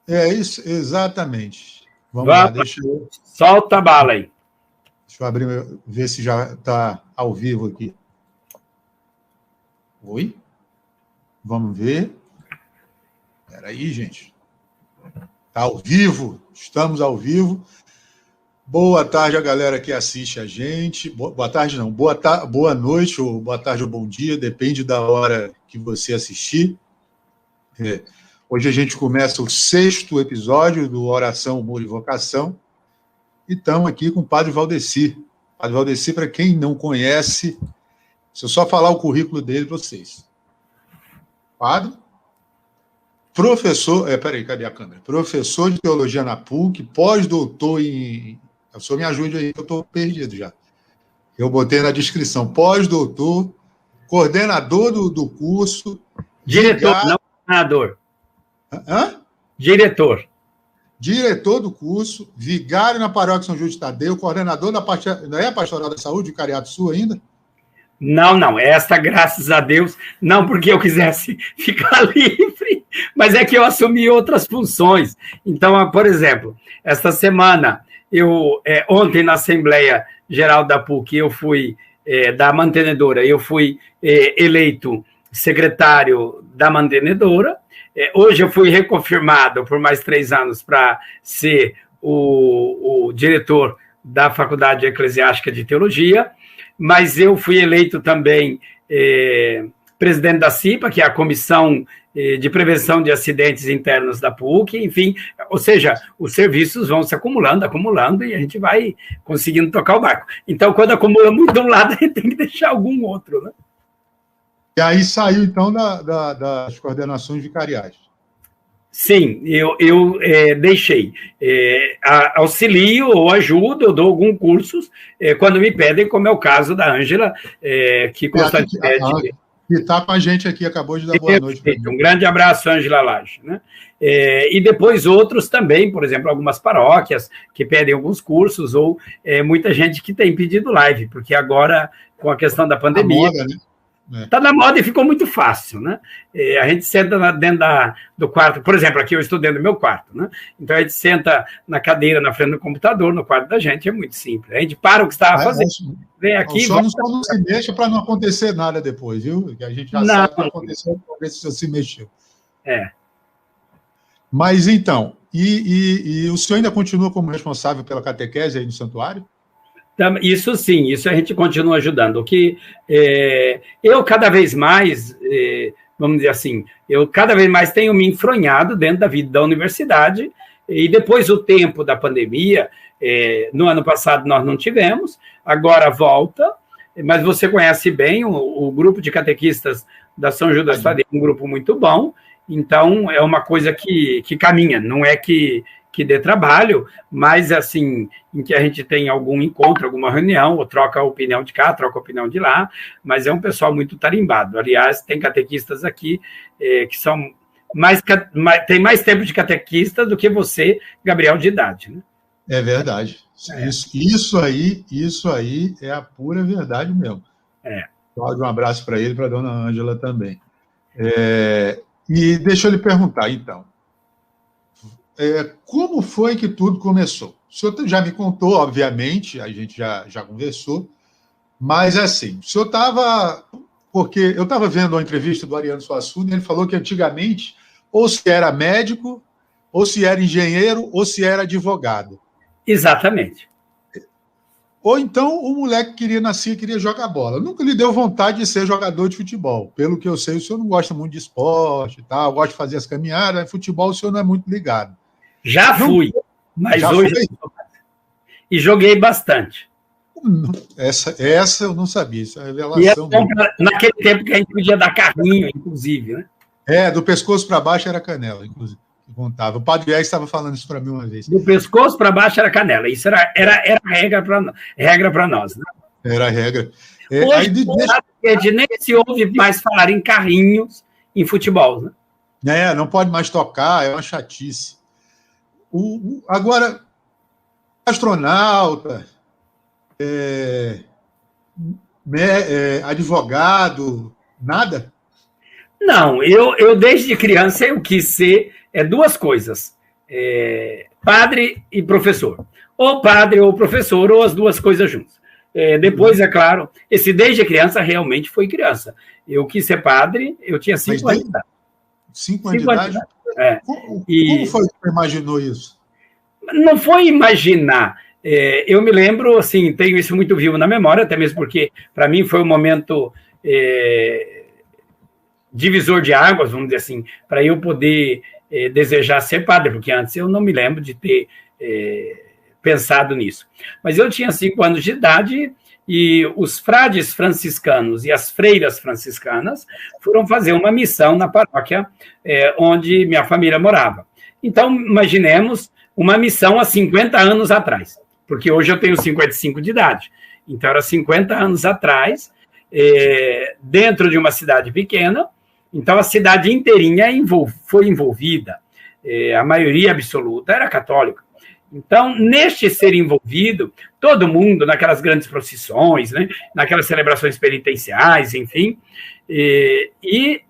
É isso, exatamente. Vamos lá, Vamos, solta a bala aí. deixa eu abrir, ver se já está ao vivo aqui. Oi? Vamos ver. Espera aí, gente. Está ao vivo, estamos ao vivo. Boa tarde a galera que assiste a gente. Boa tarde não, boa noite, ou boa tarde ou bom dia, depende da hora que você assistir. Hoje a gente começa o 6º episódio do Oração, Humor e Vocação e estamos aqui com o Padre Valdeci. Padre Valdeci, para quem não conhece, se eu só falar o currículo dele para vocês. Padre, professor, peraí, cadê a câmera? Professor de Teologia na PUC, pós-doutor em... A senhor me ajude aí, que eu estou perdido já. Eu botei na descrição, pós-doutor, coordenador do curso... Diretor, não coordenador. Hã? Diretor. Diretor do curso, vigário na Paróquia São Judas Tadeu, coordenador da não é a Pastoral da Saúde de Cariato Sul ainda? Não. Esta, graças a Deus, não porque eu quisesse ficar livre, mas é que eu assumi outras funções. Então, por exemplo, esta semana, ontem na Assembleia Geral da PUC, eu fui, da mantenedora, eu fui eleito secretário da mantenedora. Hoje eu fui reconfirmado por mais 3 anos para ser o diretor da Faculdade Eclesiástica de Teologia, mas eu fui eleito também presidente da CIPA, que é a Comissão de Prevenção de Acidentes Internos da PUC, enfim, ou seja, os serviços vão se acumulando, e a gente vai conseguindo tocar o barco. Então, quando acumula muito de um lado, a gente tem que deixar algum outro, né? E aí saiu, então, das coordenações vicariais. Sim, eu deixei. Auxilio ou ajudo, eu dou alguns cursos quando me pedem, como é o caso da Ângela, que constantemente... Que está com a gente aqui, acabou de dar boa noite. Um grande abraço, Ângela Lage, né? E depois outros também, por exemplo, algumas paróquias que pedem alguns cursos, ou muita gente que tem pedido live, porque agora, com a questão da pandemia... A moda, né? Está na moda e ficou muito fácil, né? A gente senta dentro do quarto, por exemplo, aqui eu estou dentro do meu quarto, né? Então a gente senta na cadeira, na frente do computador, no quarto da gente, é muito simples. A gente para o que estava fazendo, vem aqui... Só não se mexa para não acontecer nada depois, viu? Que a gente já sabe o que aconteceu, para ver se você se mexeu. Mas então, e o senhor ainda continua como responsável pela catequese aí no santuário? Isso sim, isso a gente continua ajudando. O que eu cada vez mais, vamos dizer assim, eu cada vez mais tenho me enfronhado dentro da vida da universidade, e depois o tempo da pandemia, no ano passado nós não tivemos, agora volta, mas você conhece bem o grupo de catequistas da São Judas Tadeu, um grupo muito bom, então é uma coisa que caminha, não é que dê trabalho, mas assim, em que a gente tem algum encontro, alguma reunião, ou troca a opinião de cá, troca a opinião de lá, mas é um pessoal muito tarimbado. Aliás, tem catequistas aqui que são tem mais tempo de catequista do que você, Gabriel, de idade, né? É verdade. Isso aí é a pura verdade mesmo. Um abraço para ele e para a dona Ângela também. E deixa eu lhe perguntar, então, como foi que tudo começou? O senhor já me contou, obviamente, a gente já conversou, mas assim, o senhor estava... Porque eu estava vendo uma entrevista do Ariano Suassuna e ele falou que antigamente, ou se era médico, ou se era engenheiro, ou se era advogado. Exatamente. Ou então o moleque queria jogar bola. Nunca lhe deu vontade de ser jogador de futebol. Pelo que eu sei, o senhor não gosta muito de esporte e tal, gosta de fazer as caminhadas, futebol o senhor não é muito ligado. Já fui, mas hoje... E joguei bastante. Essa eu não sabia, essa é a revelação. Naquele tempo que a gente podia dar carrinho, inclusive, né? Do pescoço para baixo era canela, inclusive. Contava. O Padre Viegas estava falando isso para mim uma vez. Do pescoço para baixo era canela. Isso era regra para nós, né? Era a regra. Hoje, nem se ouve mais falar em carrinhos em futebol, né? Não pode mais tocar, é uma chatice. Agora, astronauta, advogado, nada? Não, eu desde criança eu quis ser 2 coisas: padre e professor. Ou padre ou professor, ou as duas coisas juntas. Depois, é claro, desde criança, realmente foi criança. Eu quis ser padre, eu tinha 5 anos de idade. 5 anos de idade? Como foi que você imaginou isso? Não foi imaginar. Eu me lembro, assim, tenho isso muito vivo na memória, até mesmo porque, para mim, foi um momento divisor de águas, vamos dizer assim, para eu poder desejar ser padre, porque antes eu não me lembro de ter pensado nisso. Mas eu tinha 5 anos de idade e os frades franciscanos e as freiras franciscanas foram fazer uma missão na paróquia onde minha família morava. Então, imaginemos uma missão há 50 anos atrás, porque hoje eu tenho 55 de idade. Então, era 50 anos atrás, dentro de uma cidade pequena. Então, a cidade inteirinha foi envolvida. A maioria absoluta era católica. Então, neste ser envolvido, todo mundo, naquelas grandes procissões, né, naquelas celebrações penitenciais, enfim, e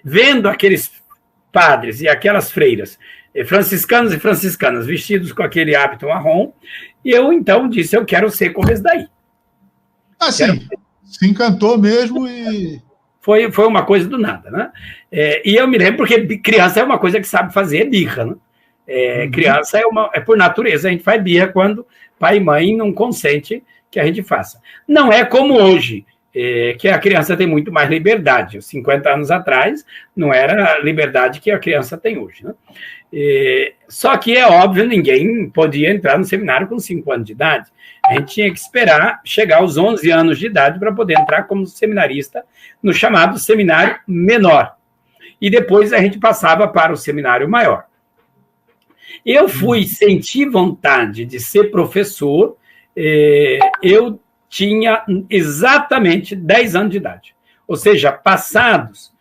vendo aqueles padres e aquelas freiras, franciscanos e franciscanas, vestidos com aquele hábito marrom, e eu, então, disse, eu quero ser como esse daí. Sim, se encantou mesmo e... Foi uma coisa do nada, né? E eu me lembro, porque criança é uma coisa que sabe fazer birra, né? Criança é por natureza, a gente faz birra quando pai e mãe não consentem que a gente faça. Não é como hoje, que a criança tem muito mais liberdade. 50 anos atrás, não era a liberdade que a criança tem hoje, né? Só que é óbvio, ninguém podia entrar no seminário com 5 anos de idade. A gente tinha que esperar chegar aos 11 anos de idade para poder entrar como seminarista no chamado seminário menor. E depois a gente passava para o seminário maior. Eu senti vontade de ser professor, eu tinha exatamente 10 anos de idade. Ou seja, passados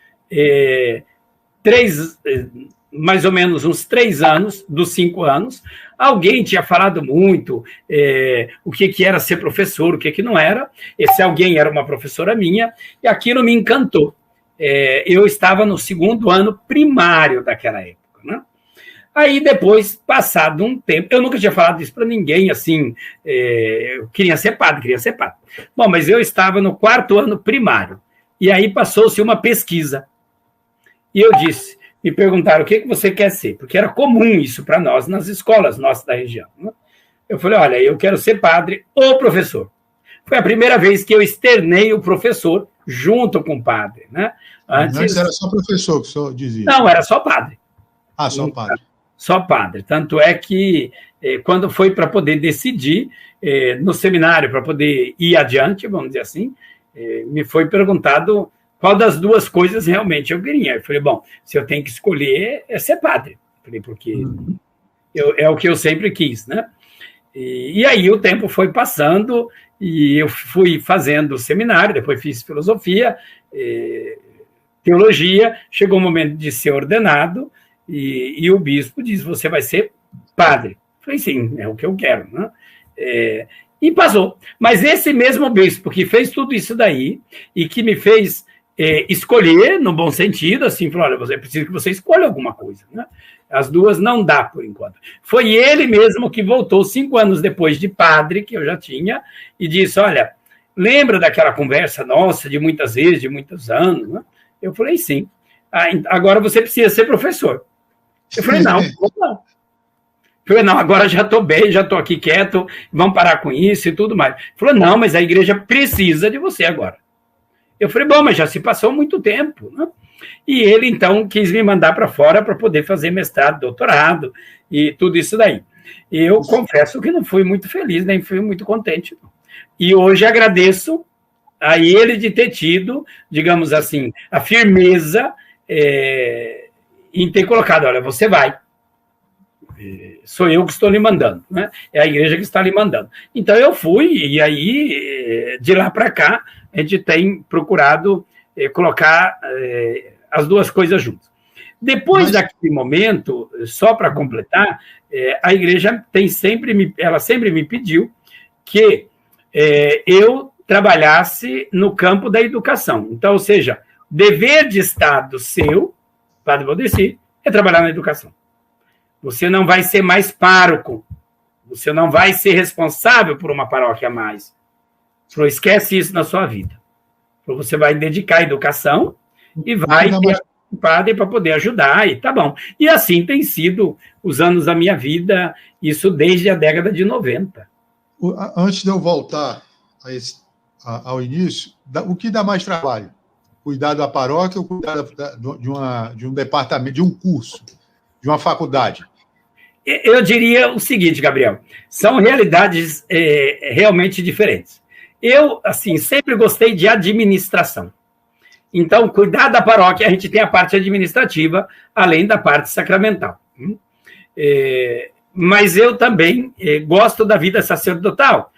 mais ou menos uns 3 anos, dos 5 anos, alguém tinha falado muito o que era ser professor, o que não era. Esse alguém era uma professora minha, e aquilo me encantou. Eu estava no 2º ano primário daquela época, né? Aí, depois, passado um tempo, eu nunca tinha falado isso para ninguém, assim, eu queria ser padre. Bom, mas eu estava no 4º ano primário, e aí passou-se uma pesquisa. E eu disse, me perguntaram, o que você quer ser? Porque era comum isso para nós, nas escolas nossas da região, né? Eu falei, olha, eu quero ser padre ou professor. Foi a primeira vez que eu externei o professor junto com o padre, né? Antes era só professor que o senhor dizia? Não, era só padre. Só padre. Só padre. Tanto é que, quando foi para poder decidir, no seminário, para poder ir adiante, vamos dizer assim, me foi perguntado qual das duas coisas realmente eu queria. Eu falei, bom, se eu tenho que escolher, é ser padre. Eu falei, porque é o que eu sempre quis, né? E aí o tempo foi passando e eu fui fazendo seminário, depois fiz filosofia, teologia, chegou o momento de ser ordenado, e o bispo disse, você vai ser padre. Eu falei, sim, é o que eu quero, né? E passou. Mas esse mesmo bispo que fez tudo isso daí, e que me fez escolher, no bom sentido, assim, falou, olha, você precisa que você escolha alguma coisa, né? As duas não dá, por enquanto. Foi ele mesmo que voltou 5 anos depois de padre, que eu já tinha, e disse, olha, lembra daquela conversa nossa, de muitas vezes, de muitos anos, né? Eu falei, sim. Agora você precisa ser professor. Eu falei, não. Eu falei, não, agora já estou bem, já estou aqui quieto, vamos parar com isso e tudo mais. Ele falou, não, mas a igreja precisa de você agora. Eu falei, bom, mas já se passou muito tempo, né? E ele, então, quis me mandar para fora para poder fazer mestrado, doutorado e tudo isso daí. E eu confesso que não fui muito feliz, nem fui muito contente. E hoje agradeço a ele de ter tido, digamos assim, a firmeza em ter colocado, olha, você vai. Sou eu que estou lhe mandando, né? É a igreja que está lhe mandando. Então eu fui, e aí, de lá para cá, a gente tem procurado colocar as duas coisas juntas. Depois daquele momento, só para completar, a igreja sempre me pediu que eu trabalhasse no campo da educação. Então, ou seja, dever de Estado seu, Padre Valdeci, é trabalhar na educação. você não vai ser mais pároco, você não vai ser responsável por uma paróquia a mais. Falou, esquece isso na sua vida. Falou, você vai dedicar à educação e vai ter a padre para poder ajudar, e tá bom. E assim tem sido os anos da minha vida, isso desde a década de 90. Antes de eu voltar ao início, o que dá mais trabalho? Cuidar da paróquia ou cuidar de um departamento, de um curso, de uma faculdade? Eu diria o seguinte, Gabriel, são realidades realmente diferentes. Eu, assim, sempre gostei de administração. Então, cuidar da paróquia, a gente tem a parte administrativa, além da parte sacramental. Mas eu também gosto da vida sacerdotal.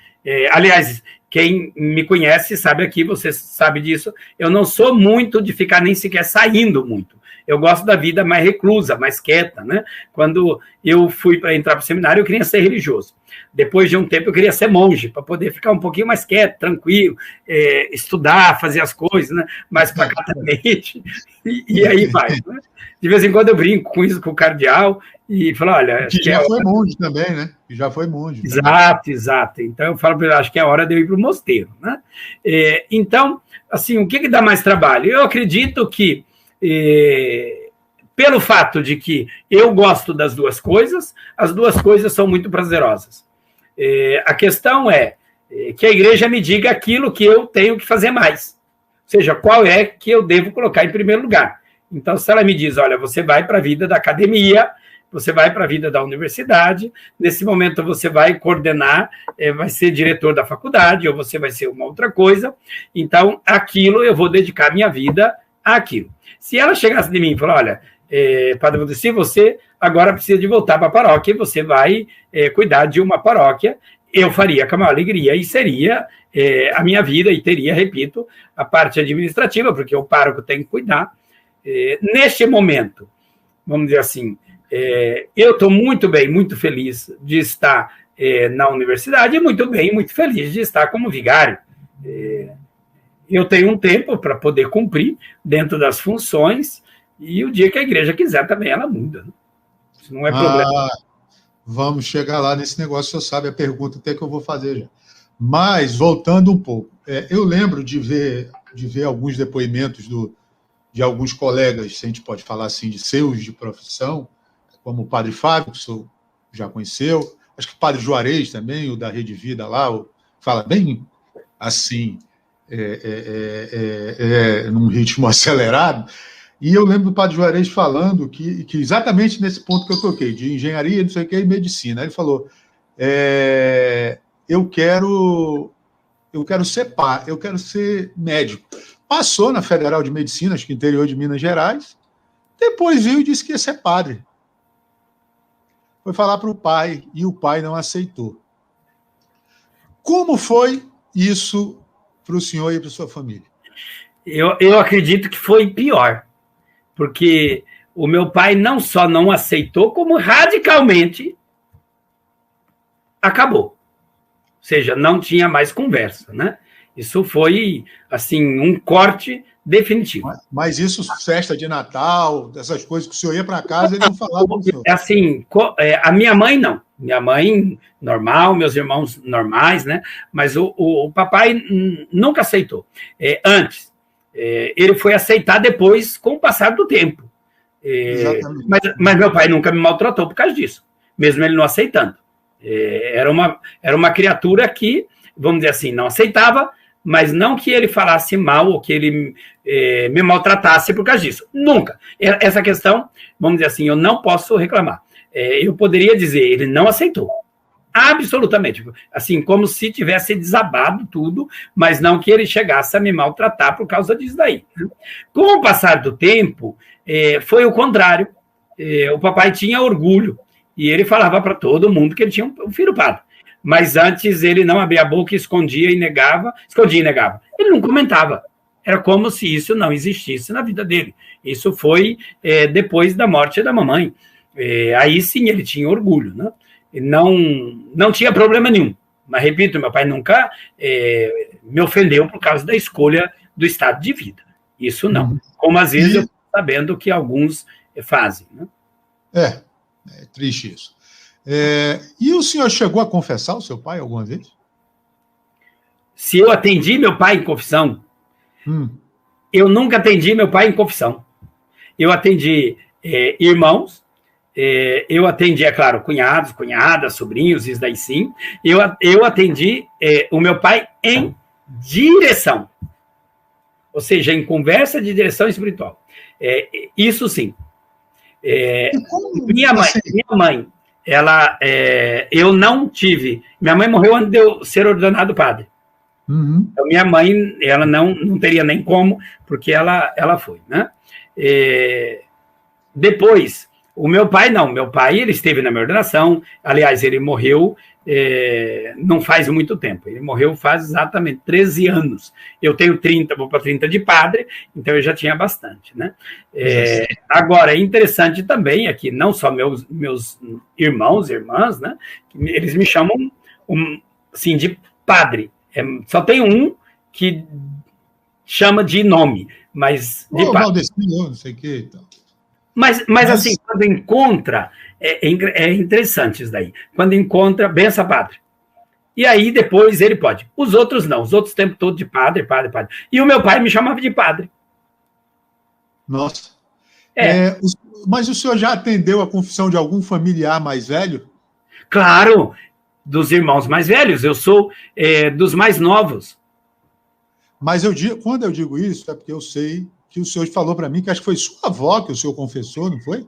Aliás, quem me conhece sabe aqui, você sabe disso, eu não sou muito de ficar nem sequer saindo muito. Eu gosto da vida mais reclusa, mais quieta, né? Quando eu fui para entrar para o seminário, eu queria ser religioso. Depois de um tempo, eu queria ser monge, para poder ficar um pouquinho mais quieto, tranquilo, estudar, fazer as coisas, né? Mais pacatamente, e aí vai. Né? De vez em quando eu brinco com isso com o cardeal e falo, olha... Que já foi monge também, né? Que já foi monge. Exato, exato. Então, eu falo para ele, acho que é hora de eu ir para o mosteiro, né? Então, assim, o que dá mais trabalho? Eu acredito que pelo fato de que eu gosto das duas coisas, as duas coisas são muito prazerosas. A questão é que a igreja me diga aquilo que eu tenho que fazer mais. Ou seja, qual é que eu devo colocar em primeiro lugar. Então, se ela me diz, olha, você vai para a vida da academia, você vai para a vida da universidade, nesse momento você vai coordenar, vai ser diretor da faculdade, ou você vai ser uma outra coisa, então aquilo eu vou dedicar minha vida àquilo. Se ela chegasse de mim e falar, olha, Padre Valdeci, você agora precisa de voltar para a paróquia e você vai cuidar de uma paróquia, eu faria com a maior alegria e seria a minha vida e teria, repito, a parte administrativa, porque o pároco tem que cuidar. Neste momento, vamos dizer assim, eu estou muito bem, muito feliz de estar na universidade e muito bem, muito feliz de estar como vigário. Eu tenho um tempo para poder cumprir dentro das funções e o dia que a igreja quiser também ela muda. Né? Isso não é problema. Vamos chegar lá nesse negócio, você sabe a pergunta até que eu vou fazer já. Mas, voltando um pouco, eu lembro de ver alguns depoimentos de alguns colegas, se a gente pode falar assim, de seus de profissão, como o Padre Fábio, que o senhor já conheceu, acho que o Padre Juarez também, o da Rede Vida lá, fala bem assim, num ritmo acelerado. E eu lembro do Padre Juarez falando que exatamente nesse ponto que eu toquei, de engenharia, não sei o que, e medicina. Ele falou, eu quero ser médico. Passou na Federal de Medicina, acho que interior de Minas Gerais, depois veio e disse que ia ser padre. Foi falar para o pai, e o pai não aceitou. Como foi isso para o senhor e para a sua família? Eu acredito que foi pior, porque o meu pai não só não aceitou, como radicalmente acabou. Ou seja, não tinha mais conversa, né? Isso foi, assim, um corte definitivo. Mas isso, festa de Natal, essas coisas que o senhor ia para casa, ele não falava com o senhor. Assim, a minha mãe não. Minha mãe, normal, meus irmãos normais, né? Mas o papai nunca aceitou. Antes, ele foi aceitar depois, com o passar do tempo. Mas meu pai nunca me maltratou por causa disso, mesmo ele não aceitando. Era uma criatura que, vamos dizer assim, não aceitava, mas não que ele falasse mal ou que ele me maltratasse por causa disso. Nunca. Essa questão, vamos dizer assim, eu não posso reclamar. Eu poderia dizer, ele não aceitou. Absolutamente. Assim, como se tivesse desabado tudo, mas não que ele chegasse a me maltratar por causa disso daí. Com o passar do tempo, foi o contrário. O papai tinha orgulho e ele falava para todo mundo que ele tinha um filho padre. Mas antes ele não abria a boca, escondia e negava. Ele não comentava. Era como se isso não existisse na vida dele. Isso foi depois da morte da mamãe. Aí sim ele tinha orgulho, né? Não tinha problema nenhum. Mas, repito, meu pai nunca me ofendeu por causa da escolha do estado de vida. Isso não. Como às vezes eu estou sabendo que alguns fazem. Né? É triste isso. E o senhor chegou a confessar o seu pai alguma vez? Se eu atendi meu pai em confissão, eu nunca atendi meu pai em confissão. Eu atendi irmãos, eu atendi, é claro, cunhados, cunhadas, sobrinhos, isso daí sim. Eu atendi o meu pai em direção, ou seja, em conversa de direção espiritual. Isso sim. Minha mãe, ela, eu não tive. Minha mãe morreu antes de eu ser ordenado padre. Então, minha mãe, ela não teria nem como, porque ela foi, né? Depois, o meu pai não. Meu pai, ele esteve na minha ordenação. Aliás, ele morreu não faz muito tempo. Ele morreu faz exatamente 13 anos. Eu tenho 30, vou para 30 de padre, então eu já tinha bastante, né? Agora, é interessante também aqui, não só meus irmãos e irmãs, né? Eles me chamam assim, de padre. Só tem um que chama de nome, mas de padre. Valdecino, não sei o que. Então. Mas assim, quando encontra, é interessante isso daí. Quando encontra, benção padre. E aí depois ele pode. Os outros não. Os outros o tempo todo de padre, padre, padre. E o meu pai me chamava de padre. Nossa. Mas o senhor já atendeu a confissão de algum familiar mais velho? Claro, dos irmãos mais velhos. Eu sou dos mais novos. Mas quando eu digo isso, é porque eu sei que o senhor falou para mim que acho que foi sua avó que o senhor confessou, não foi?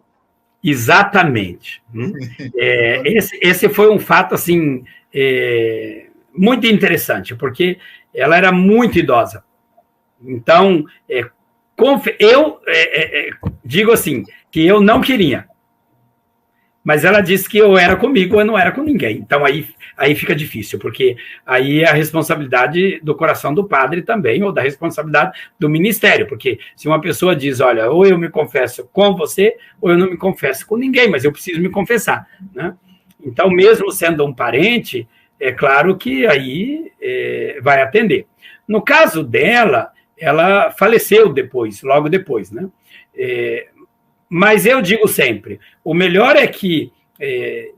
Exatamente. Esse foi um fato, assim, muito interessante, porque ela era muito idosa. Então, eu digo assim, que eu não queria. Mas ela disse que eu era comigo, eu não era com ninguém. Então, aí fica difícil, porque aí é a responsabilidade do coração do padre também, ou da responsabilidade do ministério, porque se uma pessoa diz, olha, ou eu me confesso com você, ou eu não me confesso com ninguém, mas eu preciso me confessar, né? Então, mesmo sendo um parente, é claro que aí vai atender. No caso dela, ela faleceu logo depois, né? Mas eu digo sempre, o melhor é que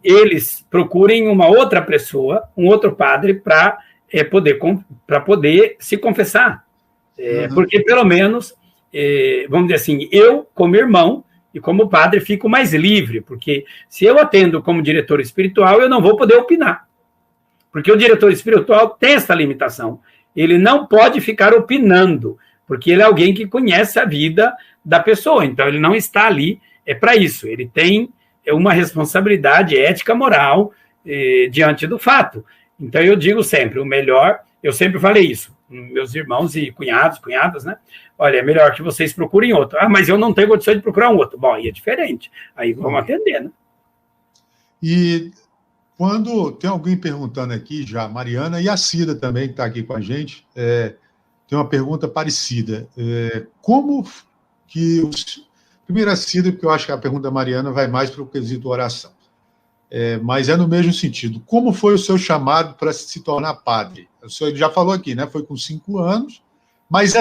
eles procurem uma outra pessoa, um outro padre, para poder se confessar. Porque, pelo menos, vamos dizer assim, eu, como irmão e como padre, fico mais livre, porque se eu atendo como diretor espiritual, eu não vou poder opinar. Porque o diretor espiritual tem essa limitação. Ele não pode ficar opinando, porque ele é alguém que conhece a vida da pessoa, então ele não está ali para isso, ele tem uma responsabilidade ética, moral, diante do fato. Então eu digo sempre, o melhor, eu sempre falei isso, meus irmãos e cunhadas, né? Olha, é melhor que vocês procurem outro. Ah, mas eu não tenho condição de procurar um outro. Bom, aí é diferente, aí vamos atender, né? E quando tem alguém perguntando aqui já, Mariana e a Cida também, que está aqui com a gente, tem uma pergunta parecida. Como que primeiro a Cida, porque eu acho que a pergunta da Mariana vai mais para o quesito oração. Mas é no mesmo sentido. Como foi o seu chamado para se tornar padre? O senhor já falou aqui, né? Foi com 5 anos, mas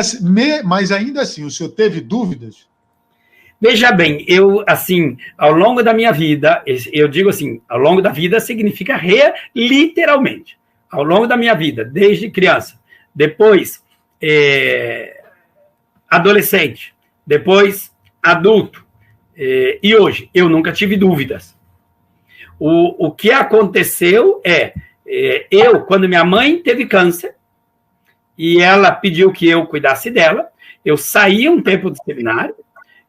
ainda assim, o senhor teve dúvidas? Veja bem, eu, assim, ao longo da minha vida, eu digo assim, ao longo da vida significa literalmente, ao longo da minha vida, desde criança, depois adolescente, depois adulto, e hoje, eu nunca tive dúvidas. O que aconteceu eu, quando minha mãe teve câncer, e ela pediu que eu cuidasse dela, eu saí um tempo do seminário,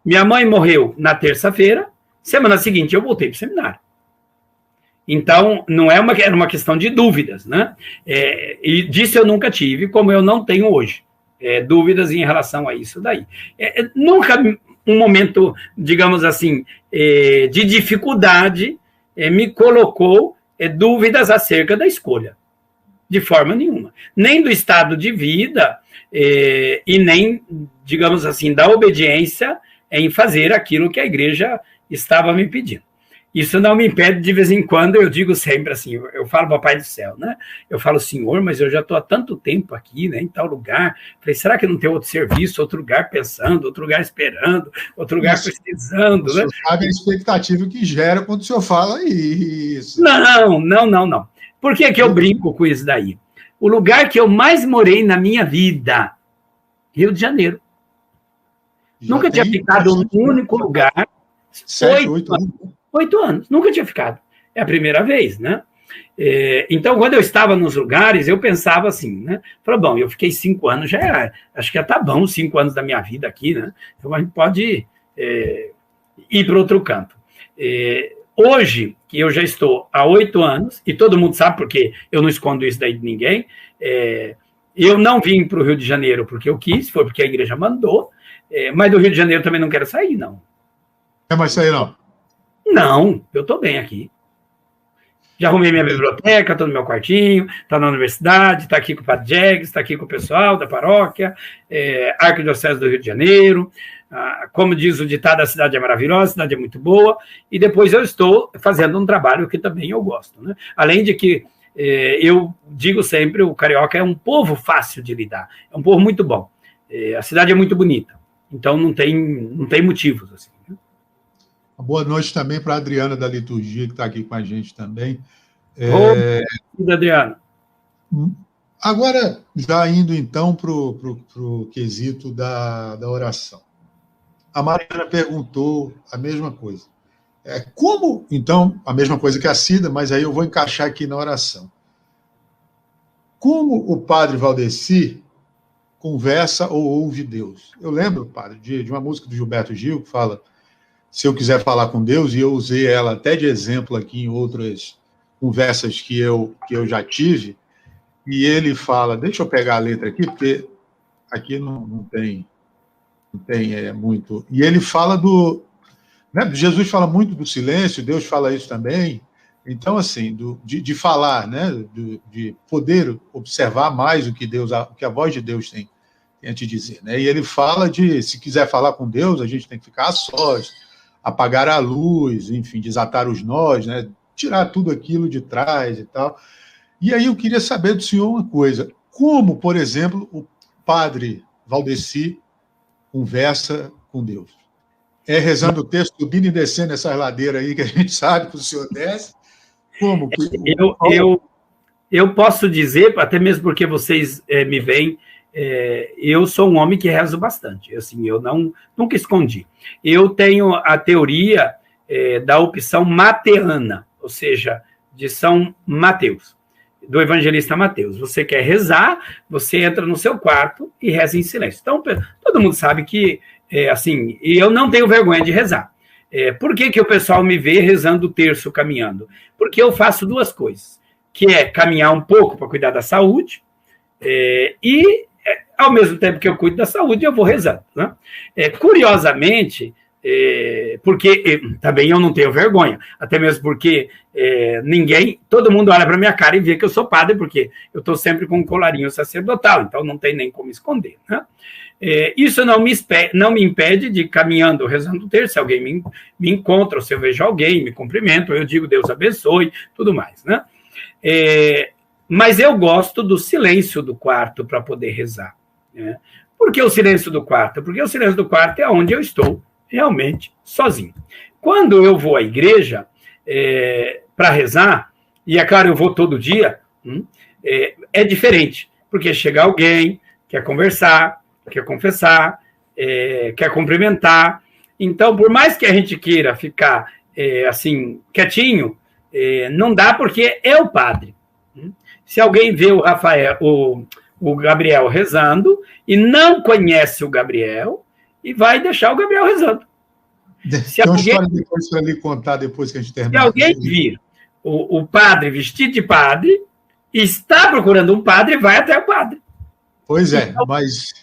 minha mãe morreu na terça-feira, semana seguinte eu voltei para o seminário. Então, não era uma questão de dúvidas, né? E disso eu nunca tive, como eu não tenho hoje, dúvidas em relação a isso daí. Nunca um momento, digamos assim, de dificuldade me colocou dúvidas acerca da escolha, de forma nenhuma. Nem do estado de vida e nem, digamos assim, da obediência em fazer aquilo que a igreja estava me pedindo. Isso não me impede, de vez em quando, eu digo sempre assim, eu falo para o Pai do Céu, né? Eu falo, Senhor, mas eu já estou há tanto tempo aqui, né, em tal lugar. Falei, será que não tem outro serviço, outro lugar pensando, outro lugar esperando, outro lugar precisando, né? O senhor sabe a expectativa que gera quando o senhor fala isso. Não. Por que eu brinco com isso daí? O lugar que eu mais morei na minha vida, Rio de Janeiro. Nunca tinha ficado num único lugar. 7, 8 anos. 8 anos, nunca tinha ficado. É a primeira vez, né? Então, quando eu estava nos lugares, eu pensava assim, né? Falei, bom, eu fiquei 5 anos, acho que já tá bom, 5 anos da minha vida aqui, né? Então, a gente pode ir para outro canto. Hoje, que eu já estou há 8 anos, e todo mundo sabe, porque eu não escondo isso daí de ninguém, eu não vim para o Rio de Janeiro porque eu quis, foi porque a igreja mandou, mas do Rio de Janeiro também não quero sair, não. É mais sair, não? Não, eu estou bem aqui. Já arrumei minha biblioteca, estou no meu quartinho, está na universidade, está aqui com o Padre Jegues, está aqui com o pessoal da paróquia, Arquidiocese do Rio de Janeiro. Como diz o ditado, a cidade é maravilhosa, a cidade é muito boa, e depois eu estou fazendo um trabalho que também eu gosto, né? Além de que eu digo sempre, o carioca é um povo fácil de lidar, é um povo muito bom. A cidade é muito bonita, então não tem motivos, assim. Uma boa noite também para a Adriana da Liturgia, que está aqui com a gente também. Adriana. Agora, já indo então para o quesito da oração. A Mariana perguntou a mesma coisa. Como, então, a mesma coisa que a Cida, mas aí eu vou encaixar aqui na oração. Como o padre Valdeci conversa ou ouve Deus? Eu lembro, padre, de uma música do Gilberto Gil que fala: se eu quiser falar com Deus, e eu usei ela até de exemplo aqui em outras conversas que eu já tive, e ele fala, deixa eu pegar a letra aqui, porque aqui não tem muito, e ele fala né, Jesus fala muito do silêncio, Deus fala isso também, então, assim, de falar, né, de poder observar mais o que a voz de Deus tem a te dizer, né, e ele fala se quiser falar com Deus, a gente tem que ficar a sós, apagar a luz, enfim, desatar os nós, né? Tirar tudo aquilo de trás e tal. E aí eu queria saber do senhor uma coisa. Como, por exemplo, o padre Valdeci conversa com Deus? É rezando o texto, subindo e descendo essas ladeiras aí que a gente sabe que o senhor desce? Como? Eu posso dizer, até mesmo porque vocês me veem, eu sou um homem que rezo bastante, assim, eu nunca escondi. Eu tenho a teoria da opção mateana, ou seja, de São Mateus, do evangelista Mateus. Você quer rezar, você entra no seu quarto e reza em silêncio. Então, todo mundo sabe que, assim, e eu não tenho vergonha de rezar. Por que o pessoal me vê rezando o terço, caminhando? Porque eu faço 2 coisas, que é caminhar um pouco para cuidar da saúde, e ao mesmo tempo que eu cuido da saúde, eu vou rezando, né? Curiosamente, porque também eu não tenho vergonha, até mesmo porque todo mundo olha para minha cara e vê que eu sou padre, porque eu estou sempre com um colarinho sacerdotal, então não tem nem como esconder, né? Isso não me impede de, caminhando, rezando o terço, se alguém me encontra, ou se eu vejo alguém, me cumprimento, eu digo Deus abençoe, tudo mais, né? Mas eu gosto do silêncio do quarto para poder rezar, né? Por que o silêncio do quarto? Porque o silêncio do quarto é onde eu estou realmente sozinho. Quando eu vou à igreja para rezar, e é claro, eu vou todo dia, é diferente, porque chega alguém, quer conversar, quer confessar, quer cumprimentar. Então, por mais que a gente queira ficar assim, quietinho, não dá, porque é o padre. Se alguém vê o Gabriel rezando e não conhece o Gabriel, e vai deixar o Gabriel rezando. Tem uma história depois para lhe contar depois que a gente terminar. Se alguém vir o padre vestido de padre, e está procurando um padre, vai até o padre. Pois é, então, mas...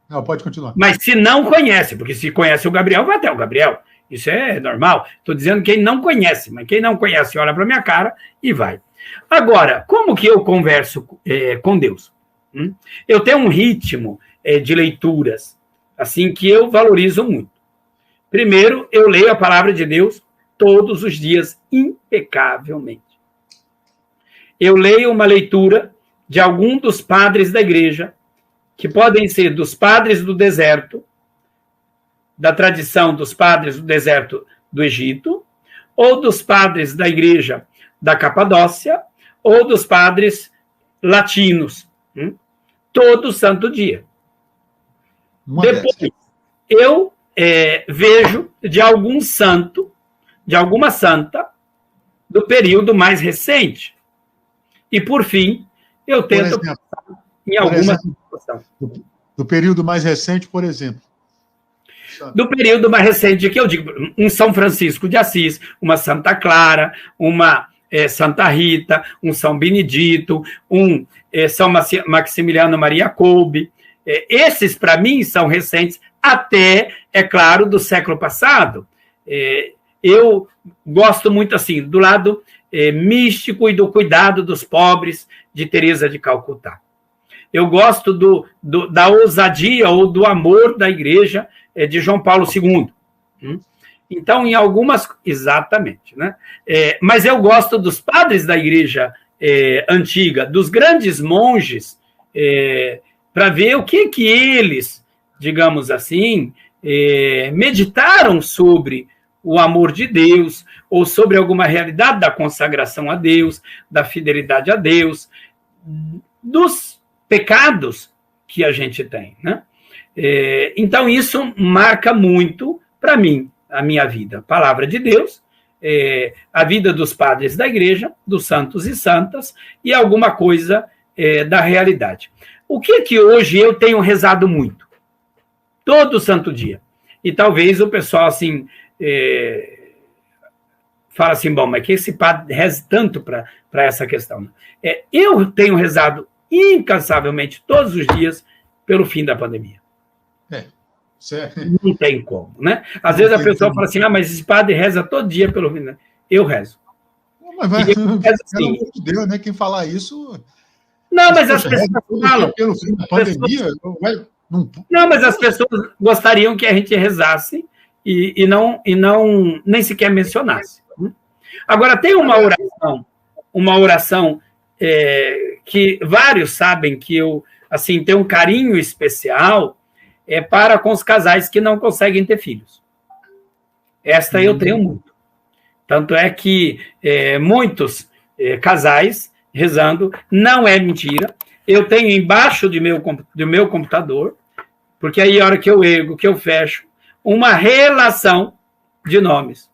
Não, pode continuar. Mas se não conhece, porque se conhece o Gabriel, vai até o Gabriel. Isso é normal. Estou dizendo quem não conhece, mas quem não conhece olha para a minha cara e vai. Agora, como que eu converso com Deus? Eu tenho um ritmo de leituras, assim, que eu valorizo muito. Primeiro, eu leio a palavra de Deus todos os dias, impecavelmente. Eu leio uma leitura de algum dos padres da igreja, que podem ser dos padres do deserto, da tradição dos padres do deserto do Egito, ou dos padres da igreja da Capadócia, ou dos padres latinos, todo santo dia. Depois, eu vejo de algum santo, de alguma santa, do período mais recente. E, por fim, eu tento pensar em alguma situação. Do período mais recente, por exemplo. Do período mais recente, que eu digo, um São Francisco de Assis, uma Santa Clara, uma Santa Rita, um São Benedito, um São Maximiliano Maria Kolbe. Esses, para mim, são recentes, até, é claro, do século passado. Eu gosto muito, assim, do lado místico e do cuidado dos pobres de Teresa de Calcutá. Eu gosto da ousadia ou do amor da igreja de João Paulo II. Então, em algumas... Exatamente, né? Mas eu gosto dos padres da igreja antiga, dos grandes monges, para ver o que eles, digamos assim, meditaram sobre o amor de Deus, ou sobre alguma realidade da consagração a Deus, da fidelidade a Deus, dos pecados que a gente tem, né? Então, isso marca muito, para mim, a minha vida. A palavra de Deus, a vida dos padres da igreja, dos santos e santas, e alguma coisa da realidade. O que hoje eu tenho rezado muito? Todo santo dia. E talvez o pessoal, assim, fala assim, bom, mas que esse padre reza tanto para essa questão? Eu tenho rezado incansavelmente todos os dias pelo fim da pandemia. Não tem como, né? Às vezes a pessoa fala assim, mas esse padre reza todo dia pelo fim. Eu rezo. Mas pelo amor de Deus, né? Quem falar isso... Não, mas as pessoas falam... Pelo fim da pandemia... Não, mas as pessoas gostariam que a gente rezasse e nem sequer mencionasse. Agora, tem uma oração que vários sabem que eu, assim, tenho um carinho especial, para com os casais que não conseguem ter filhos. Esta eu tenho muito. Tanto é que muitos casais rezando, não é mentira, eu tenho embaixo do meu computador, porque aí a hora que eu ergo, que eu fecho, uma relação de nomes,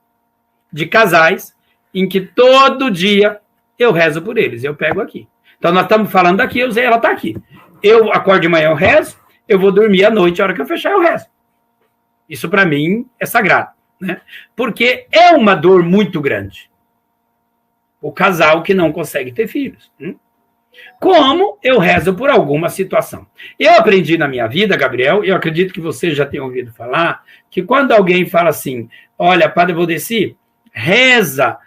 de casais, em que todo dia eu rezo por eles, eu pego aqui. Então, nós estamos falando aqui, ela está aqui. Eu acordo de manhã, eu rezo, eu vou dormir à noite, a hora que eu fechar, eu rezo. Isso, para mim, é sagrado, né? Porque é uma dor muito grande. O casal que não consegue ter filhos. Como eu rezo por alguma situação. Eu aprendi na minha vida, Gabriel, e eu acredito que você já tenha ouvido falar, que quando alguém fala assim, olha, Padre Valdeci, reza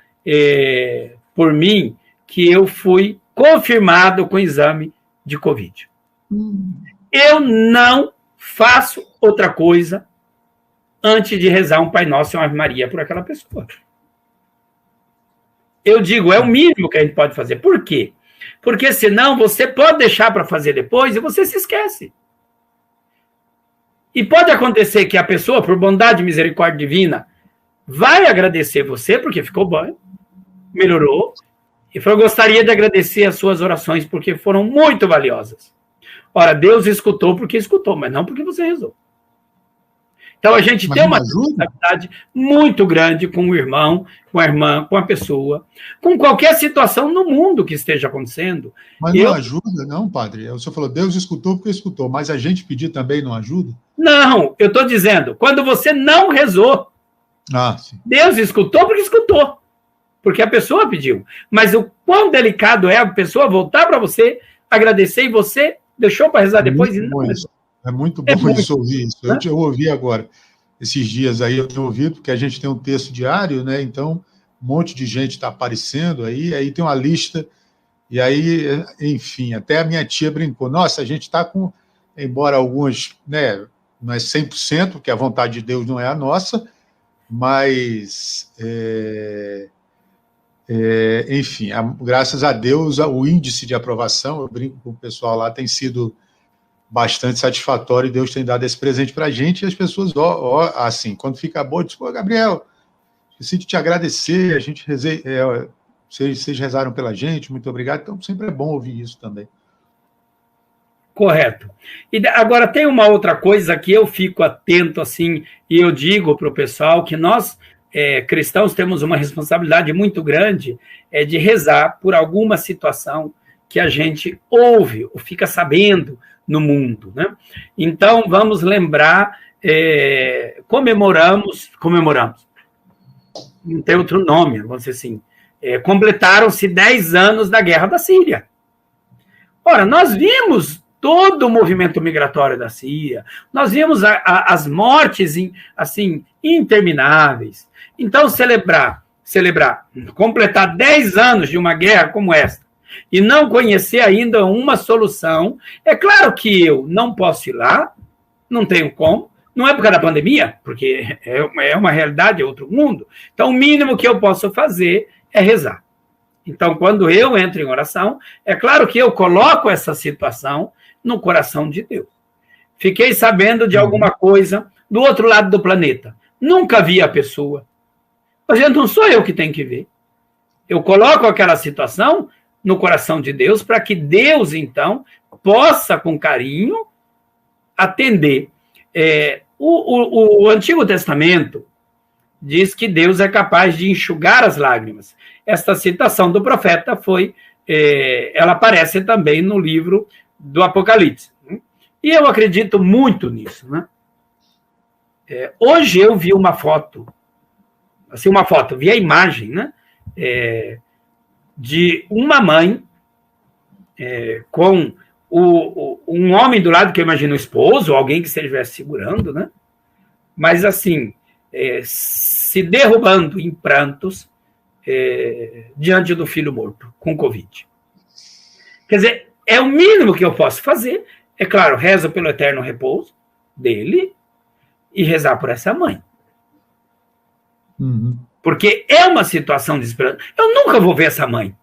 por mim, que eu fui confirmado com exame de Covid. Eu não faço outra coisa antes de rezar um Pai Nosso e uma Ave Maria por aquela pessoa. Eu digo, é o mínimo que a gente pode fazer. Por quê? Porque senão você pode deixar para fazer depois e você se esquece. E pode acontecer que a pessoa, por bondade e misericórdia divina, vai agradecer você porque ficou bom, melhorou, e falou, gostaria de agradecer as suas orações porque foram muito valiosas. Ora, Deus escutou porque escutou, mas não porque você rezou. Então, a gente tem uma responsabilidade muito grande com o irmão, com a irmã, com a pessoa, com qualquer situação no mundo que esteja acontecendo. Mas não ajuda, não, padre? O senhor falou, Deus escutou porque escutou, mas a gente pedir também não ajuda? Não, eu estou dizendo, quando você não rezou, sim. Deus escutou porque escutou, porque a pessoa pediu. Mas o quão delicado é a pessoa voltar para você, agradecer, e você deixou para rezar depois e não rezou. É muito bom isso, ouvir isso. Eu ouvi agora, esses dias aí eu tenho ouvido, porque a gente tem um texto diário, né? Então, um monte de gente está aparecendo aí tem uma lista, e aí, enfim, até a minha tia brincou, nossa, a gente está com, embora alguns, né, não é 100%, porque a vontade de Deus não é a nossa, mas, enfim, graças a Deus, o índice de aprovação, eu brinco com o pessoal lá, tem sido bastante satisfatório, e Deus tem dado esse presente para a gente, e as pessoas, assim, quando fica boa, dizem, pô, Gabriel, esqueci de te agradecer, a gente vocês rezaram pela gente, muito obrigado, então sempre é bom ouvir isso também. Correto. E agora tem uma outra coisa que eu fico atento, assim, e eu digo para o pessoal que nós, cristãos, temos uma responsabilidade muito grande de rezar por alguma situação que a gente ouve ou fica sabendo no mundo, né? Então, vamos lembrar, comemoramos, não tem outro nome, vamos dizer assim, completaram-se 10 anos da Guerra da Síria. Ora, nós vimos todo o movimento migratório da Síria, nós vimos as mortes, assim, intermináveis. Então, celebrar, completar 10 anos de uma guerra como esta, e não conhecer ainda uma solução, é claro que eu não posso ir lá, não tenho como, não é por causa da pandemia, porque é uma realidade, é outro mundo. Então, o mínimo que eu posso fazer é rezar. Então, quando eu entro em oração, é claro que eu coloco essa situação no coração de Deus. Fiquei sabendo de alguma coisa do outro lado do planeta. Nunca vi a pessoa. Mas não sou eu que tenho que ver. Eu coloco aquela situação no coração de Deus para que Deus, então, possa, com carinho, atender. O Antigo Testamento diz que Deus é capaz de enxugar as lágrimas. Esta citação do profeta ela aparece também no livro do Apocalipse. E eu acredito muito nisso, né? Hoje eu vi uma foto, vi a imagem, né? De uma mãe com um homem do lado, que eu imagino o esposo, ou alguém que estivesse segurando, né? Mas assim, se derrubando em prantos diante do filho morto, com Covid. Quer dizer, é o mínimo que eu posso fazer. É claro, rezo pelo eterno repouso dele e rezar por essa mãe. Uhum. Porque é uma situação desesperada. Eu nunca vou ver essa mãe.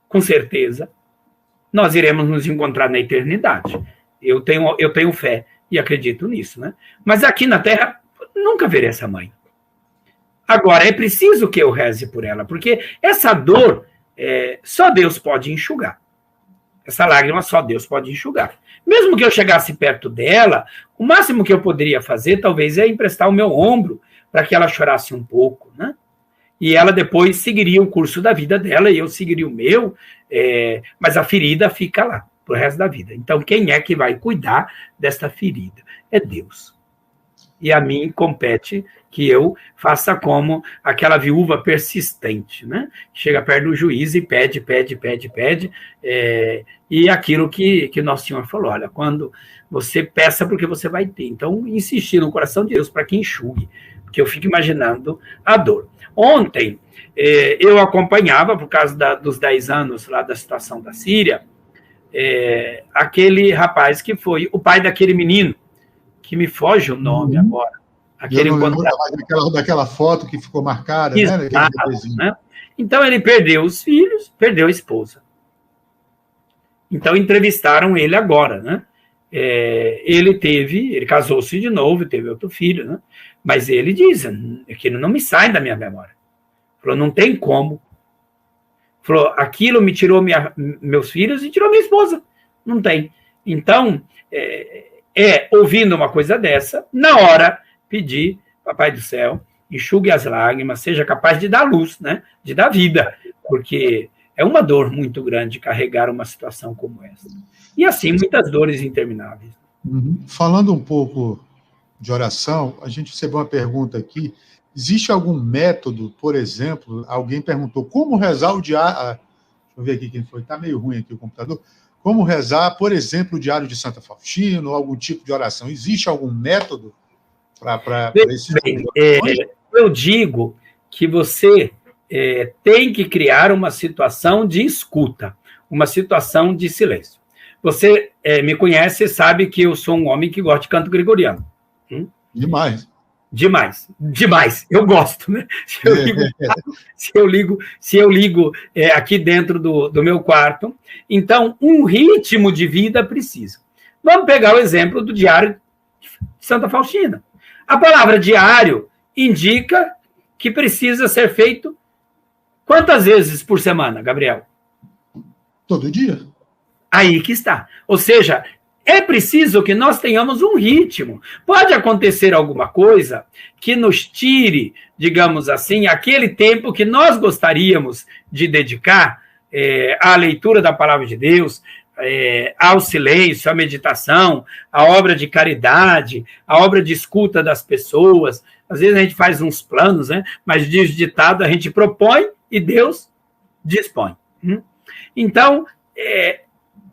Com certeza, nós iremos nos encontrar na eternidade. Eu tenho fé e acredito nisso, né? Mas aqui na Terra, nunca verei essa mãe. Agora, é preciso que eu reze por ela, porque essa dor só Deus pode enxugar. Essa lágrima só Deus pode enxugar. Mesmo que eu chegasse perto dela, o máximo que eu poderia fazer, talvez, é emprestar o meu ombro para que ela chorasse um pouco, né? E ela depois seguiria o curso da vida dela e eu seguiria o meu, mas a ferida fica lá pro resto da vida. Então, quem é que vai cuidar desta ferida? É Deus. E a mim compete que eu faça como aquela viúva persistente, né? Chega perto do juiz e pede, e aquilo que Nosso Senhor falou, olha, quando você peça porque você vai ter. Então, insistir no coração de Deus para que enxugue, porque eu fico imaginando a dor. Ontem, eu acompanhava, por causa dos 10 anos lá da situação da Síria, aquele rapaz que foi o pai daquele menino, que me foge o nome agora. Aquele eu não lembro daquela foto que ficou marcada, exato, né? Então, ele perdeu os filhos, perdeu a esposa. Então, entrevistaram ele agora, né? Ele casou-se de novo, teve outro filho, né? Mas ele diz, aquilo não me sai da minha memória. Falou, não tem como. Falou, aquilo me tirou meus filhos e tirou minha esposa. Não tem. Então, ouvindo uma coisa dessa, na hora, pedir, Papai do Céu, enxugue as lágrimas, seja capaz de dar luz, né? De dar vida, porque é uma dor muito grande carregar uma situação como essa. E assim, muitas dores intermináveis. Uhum. Falando um pouco de oração, a gente recebeu uma pergunta aqui, existe algum método, por exemplo, alguém perguntou, como rezar o diário... Deixa eu ver aqui quem foi, está meio ruim aqui o computador. Como rezar, por exemplo, o diário de Santa Faustina, ou algum tipo de oração? Existe algum método para esse tipo de oração? Eu digo que você tem que criar uma situação de escuta, uma situação de silêncio. Você me conhece e sabe que eu sou um homem que gosta de canto gregoriano. Demais. Demais, demais. Eu gosto, né? Se eu ligo aqui dentro do meu quarto. Então, um ritmo de vida precisa. Vamos pegar o exemplo do Diário de Santa Faustina. A palavra diário indica que precisa ser feito quantas vezes por semana, Gabriel? Todo dia. Aí que está. Ou seja, é preciso que nós tenhamos um ritmo. Pode acontecer alguma coisa que nos tire, digamos assim, aquele tempo que nós gostaríamos de dedicar à leitura da palavra de Deus, ao silêncio, à meditação, à obra de caridade, à obra de escuta das pessoas. Às vezes a gente faz uns planos, né? Mas diz o ditado, a gente propõe e Deus dispõe. Então,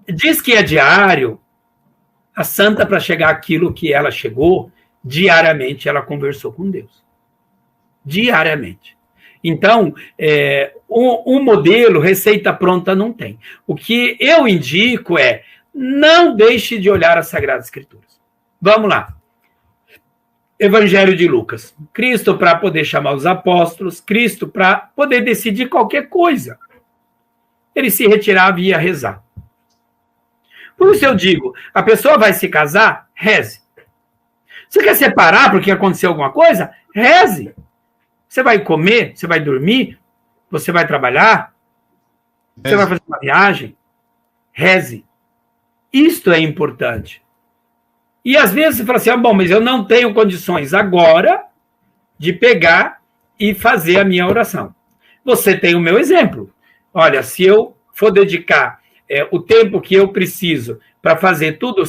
diz que é diário. A santa, para chegar àquilo que ela chegou, diariamente ela conversou com Deus. Diariamente. Então, um modelo, receita pronta, não tem. O que eu indico não deixe de olhar as Sagradas Escrituras. Vamos lá. Evangelho de Lucas. Cristo para poder chamar os apóstolos, Cristo para poder decidir qualquer coisa. Ele se retirava e ia rezar. Por isso eu digo, a pessoa vai se casar, reze. Você quer separar porque aconteceu alguma coisa? Reze. Você vai comer, você vai dormir, você vai trabalhar, você vai fazer uma viagem, reze. Isto é importante. E às vezes você fala assim, bom, mas eu não tenho condições agora de pegar e fazer a minha oração. Você tem o meu exemplo. Olha, se eu for dedicar o tempo que eu preciso para fazer tudo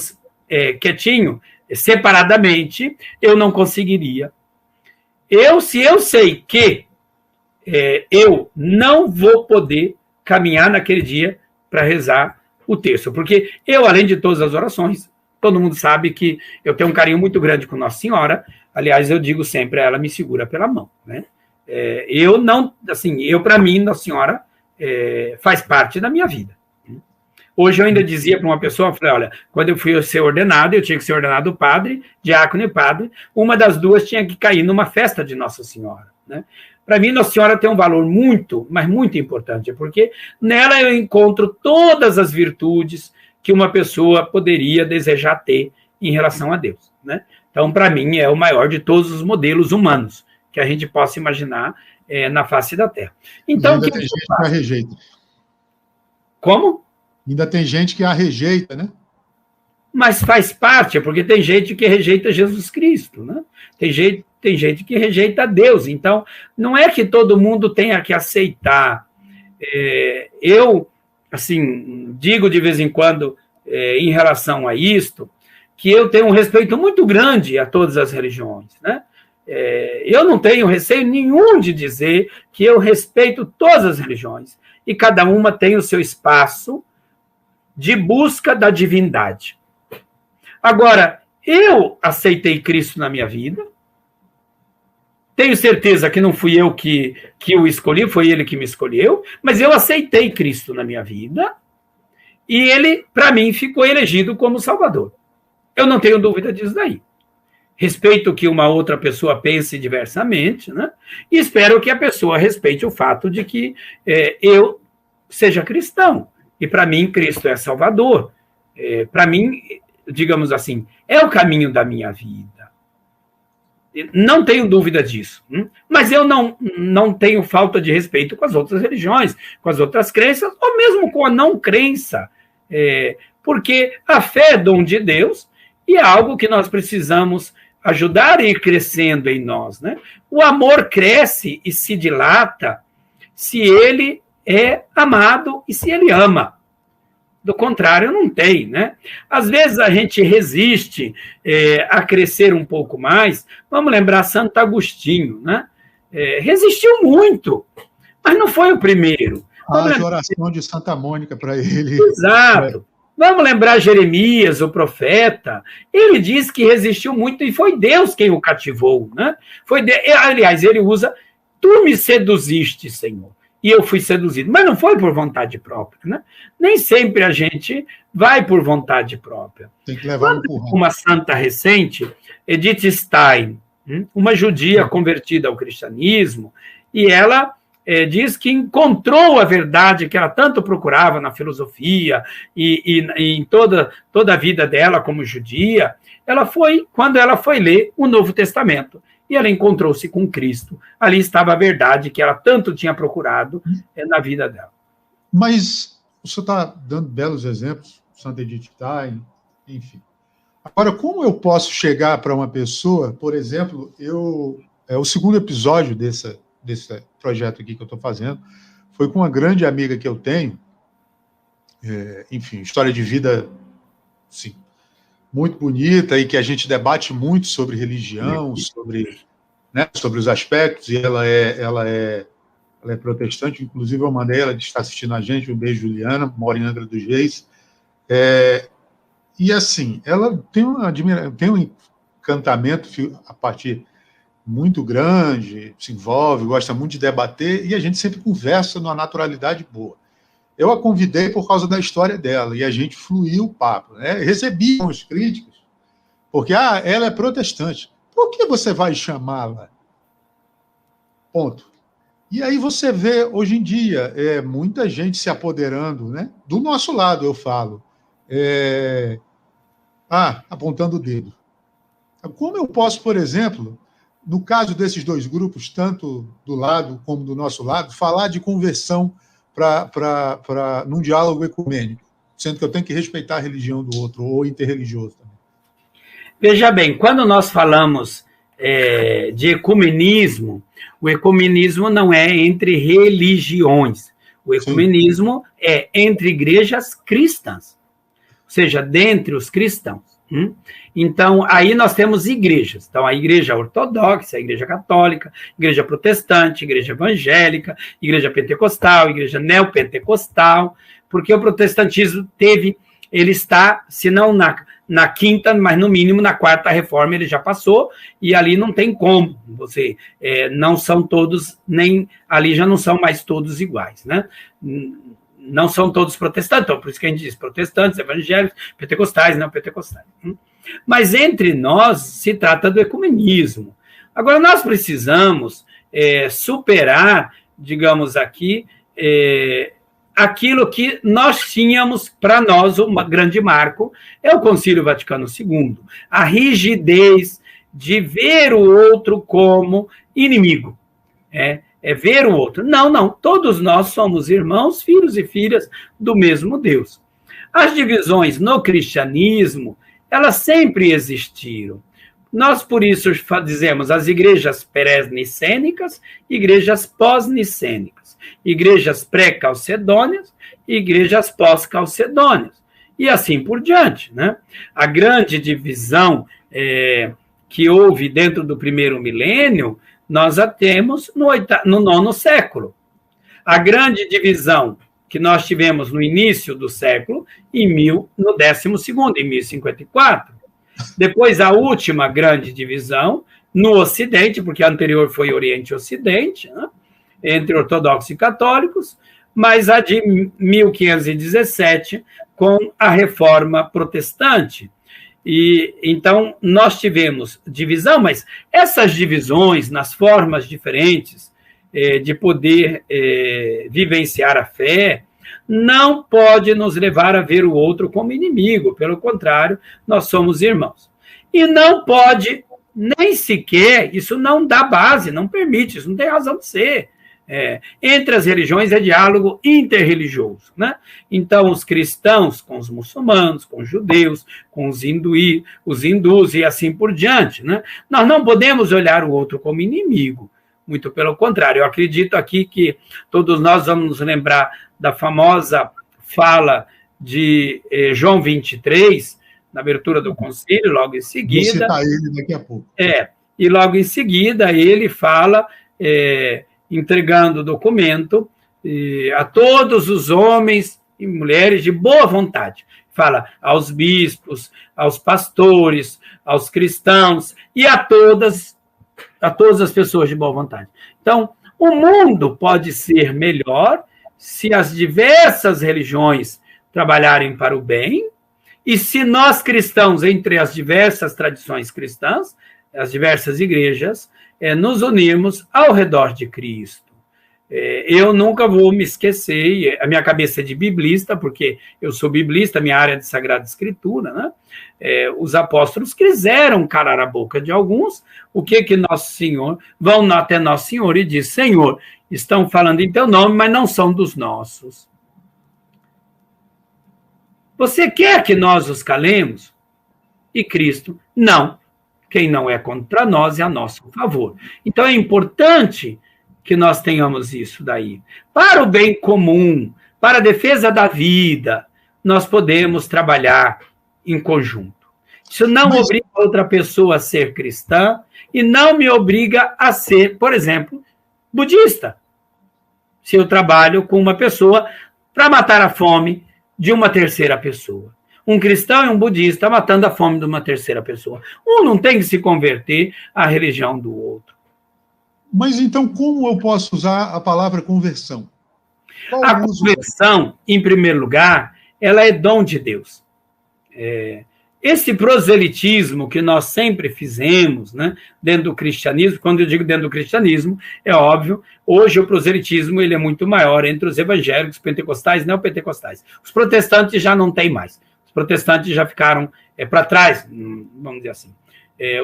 quietinho, separadamente, eu não conseguiria. Se eu sei que eu não vou poder caminhar naquele dia para rezar o terço, porque eu, além de todas as orações, todo mundo sabe que eu tenho um carinho muito grande com Nossa Senhora, aliás, eu digo sempre, ela me segura pela mão, né? Para mim, Nossa Senhora faz parte da minha vida. Hoje eu ainda dizia para uma pessoa, eu falei, olha, quando eu fui ser ordenado, eu tinha que ser ordenado padre, diácono e padre, uma das duas tinha que cair numa festa de Nossa Senhora, né? Para mim, Nossa Senhora tem um valor muito, mas muito importante, porque nela eu encontro todas as virtudes que uma pessoa poderia desejar ter em relação a Deus, né? Então, para mim, é o maior de todos os modelos humanos que a gente possa imaginar na face da Terra. Então, ainda tem gente que a rejeita. Como? Ainda tem gente que a rejeita, né? Mas faz parte, porque tem gente que rejeita Jesus Cristo, né? Tem gente que rejeita Deus. Então, não é que todo mundo tenha que aceitar. Eu, assim, digo de vez em quando, em relação a isto, que eu tenho um respeito muito grande a todas as religiões, né? Eu não tenho receio nenhum de dizer que eu respeito todas as religiões, e cada uma tem o seu espaço de busca da divindade. Agora, eu aceitei Cristo na minha vida, tenho certeza que não fui eu que o escolhi, foi ele que me escolheu, mas eu aceitei Cristo na minha vida, e ele, para mim, ficou elegido como Salvador. Eu não tenho dúvida disso daí. Respeito que uma outra pessoa pense diversamente, né? E espero que a pessoa respeite o fato de que eu seja cristão. E para mim, Cristo é Salvador. Para mim, digamos assim, é o caminho da minha vida. Não tenho dúvida disso. Mas eu não tenho falta de respeito com as outras religiões, com as outras crenças, ou mesmo com a não crença. Porque a fé é dom de Deus e é algo que nós precisamos ajudar a ir crescendo em nós, né? O amor cresce e se dilata se ele é amado e se ele ama. Do contrário, não tem, né? Às vezes a gente resiste a crescer um pouco mais. Vamos lembrar Santo Agostinho, né? Resistiu muito, mas não foi o primeiro. A oração de Santa Mônica para ele. Exato. Vamos lembrar Jeremias, o profeta. Ele diz que resistiu muito e foi Deus quem o cativou, né? Aliás, ele usa, tu me seduziste, Senhor, e eu fui seduzido. Mas não foi por vontade própria, né? Nem sempre a gente vai por vontade própria. Tem que levar um empurrão. Uma santa recente, Edith Stein, uma judia convertida ao cristianismo, e ela diz que encontrou a verdade que ela tanto procurava na filosofia e em toda a vida dela como judia. Quando ela foi ler o Novo Testamento, e ela encontrou-se com Cristo. Ali estava a verdade que ela tanto tinha procurado na vida dela. Mas o senhor está dando belos exemplos, Santa Edith Stein, enfim. Agora, como eu posso chegar para uma pessoa, por exemplo, o segundo episódio desse projeto aqui que eu estou fazendo foi com uma grande amiga que eu tenho, enfim, história de vida, sim, muito bonita, e que a gente debate muito sobre religião, sobre os aspectos, e ela é protestante, inclusive eu mandei ela, está assistindo a gente, um beijo, Juliana, mora em Angra dos Reis, e assim, ela tem um encantamento a partir muito grande, se envolve, gosta muito de debater, e a gente sempre conversa numa naturalidade boa. Eu a convidei por causa da história dela, e a gente fluiu o papo, né? Recebi uns críticos, porque ela é protestante. Por que você vai chamá-la? Ponto. E aí você vê, hoje em dia, muita gente se apoderando, né? Do nosso lado, eu falo. Apontando o dedo. Como eu posso, por exemplo, no caso desses dois grupos, tanto do lado como do nosso lado, falar de conversão num diálogo ecumênico, sendo que eu tenho que respeitar a religião do outro, ou interreligioso também. Veja bem, quando nós falamos de ecumenismo, o ecumenismo não é entre religiões, o ecumenismo é entre igrejas cristãs, ou seja, dentre os cristãos. Então, aí nós temos igrejas. Então, a igreja ortodoxa, a igreja católica, igreja protestante, igreja evangélica, igreja pentecostal, igreja neopentecostal, porque o protestantismo ele está, se não na quinta, mas no mínimo na quarta reforma ele já passou, e ali não tem como, não são todos, ali já não são mais todos iguais, né? Não são todos protestantes, então por isso que a gente diz protestantes, evangélicos, pentecostais, não pentecostais. Mas entre nós se trata do ecumenismo. Agora, nós precisamos superar, digamos aqui, aquilo que nós tínhamos, para nós, um grande marco, é o Concílio Vaticano II. A rigidez de ver o outro como inimigo. Ver o outro. Não, todos nós somos irmãos, filhos e filhas do mesmo Deus. As divisões no cristianismo, elas sempre existiram. Nós, por isso, dizemos as igrejas pré-nicênicas, igrejas pós-nicênicas, igrejas pré-calcedônias e igrejas pós-calcedônias, e assim por diante, né? A grande divisão que houve dentro do primeiro milênio, nós a temos no nono século. A grande divisão que nós tivemos no início do século, no 12º, em 1054. Depois, a última grande divisão no Ocidente, porque a anterior foi Oriente e Ocidente, né? Entre ortodoxos e católicos, mas a de 1517, com a Reforma Protestante. E então nós tivemos divisão, mas essas divisões nas formas diferentes de poder vivenciar a fé não pode nos levar a ver o outro como inimigo, pelo contrário, nós somos irmãos. E não pode nem sequer, isso não dá base, não permite, isso não tem razão de ser. Entre as religiões é diálogo interreligioso, né? Então, os cristãos com os muçulmanos, com os judeus, com os hindus e assim por diante, né? Nós não podemos olhar o outro como inimigo, muito pelo contrário. Eu acredito aqui que todos nós vamos nos lembrar da famosa fala de João 23, na abertura do concílio, logo em seguida. Vou citar ele daqui a pouco. E logo em seguida ele fala... entregando o documento a todos os homens e mulheres de boa vontade. Fala aos bispos, aos pastores, aos cristãos e a todas as pessoas de boa vontade. Então, o mundo pode ser melhor se as diversas religiões trabalharem para o bem e se nós cristãos, entre as diversas tradições cristãs, as diversas igrejas, nos unirmos ao redor de Cristo. Eu nunca vou me esquecer, a minha cabeça é de biblista, porque eu sou biblista, minha área é de Sagrada Escritura, né? Os apóstolos quiseram calar a boca de alguns, o que Nosso Senhor, vão até Nosso Senhor e diz: Senhor, estão falando em teu nome, mas não são dos nossos. Você quer que nós os calemos? E Cristo, não. Quem não é contra nós é a nosso favor. Então é importante que nós tenhamos isso daí. Para o bem comum, para a defesa da vida, nós podemos trabalhar em conjunto. Isso não obriga outra pessoa a ser cristã e não me obriga a ser, por exemplo, budista. Se eu trabalho com uma pessoa para matar a fome de uma terceira pessoa. Um cristão e um budista matando a fome de uma terceira pessoa. Um não tem que se converter à religião do outro. Mas então, como eu posso usar a palavra conversão? A conversão, em primeiro lugar, ela é dom de Deus. Esse proselitismo que nós sempre fizemos, né, dentro do cristianismo, quando eu digo dentro do cristianismo, é óbvio, hoje o proselitismo ele é muito maior entre os evangélicos, pentecostais e neopentecostais. Os protestantes já não tem mais. Os protestantes já ficaram para trás, vamos dizer assim.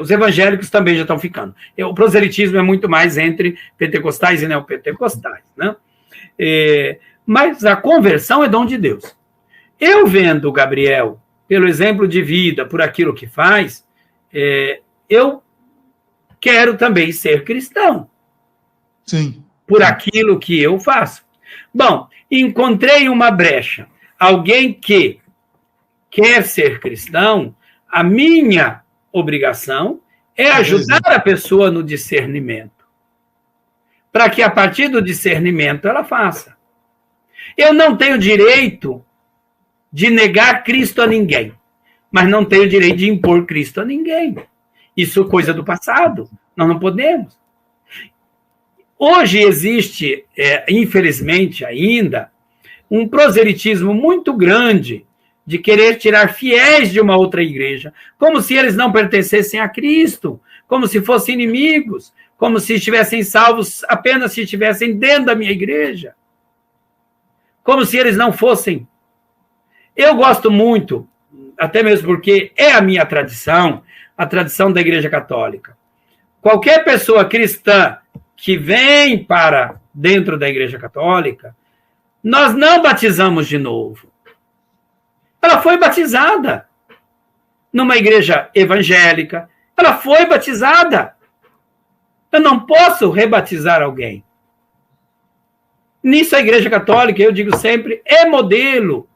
Os evangélicos também já estão ficando. O proselitismo é muito mais entre pentecostais e neopentecostais, né? Mas a conversão é dom de Deus. Eu vendo o Gabriel, pelo exemplo de vida, por aquilo que faz, eu quero também ser cristão. Sim. Por aquilo que eu faço. Bom, encontrei uma brecha. Alguém que quer ser cristão, a minha obrigação é ajudar a pessoa no discernimento, para que a partir do discernimento ela faça. Eu não tenho direito de negar Cristo a ninguém, mas não tenho direito de impor Cristo a ninguém. Isso é coisa do passado, nós não podemos. Hoje existe, infelizmente ainda, um proselitismo muito grande de querer tirar fiéis de uma outra igreja, como se eles não pertencessem a Cristo, como se fossem inimigos, como se estivessem salvos apenas se estivessem dentro da minha igreja, como se eles não fossem. Eu gosto muito, até mesmo porque é a minha tradição, a tradição da Igreja Católica. Qualquer pessoa cristã que vem para dentro da Igreja Católica, nós não batizamos de novo. Ela foi batizada numa igreja evangélica. Ela foi batizada. Eu não posso rebatizar alguém. Nisso a Igreja Católica, eu digo sempre, é modelo.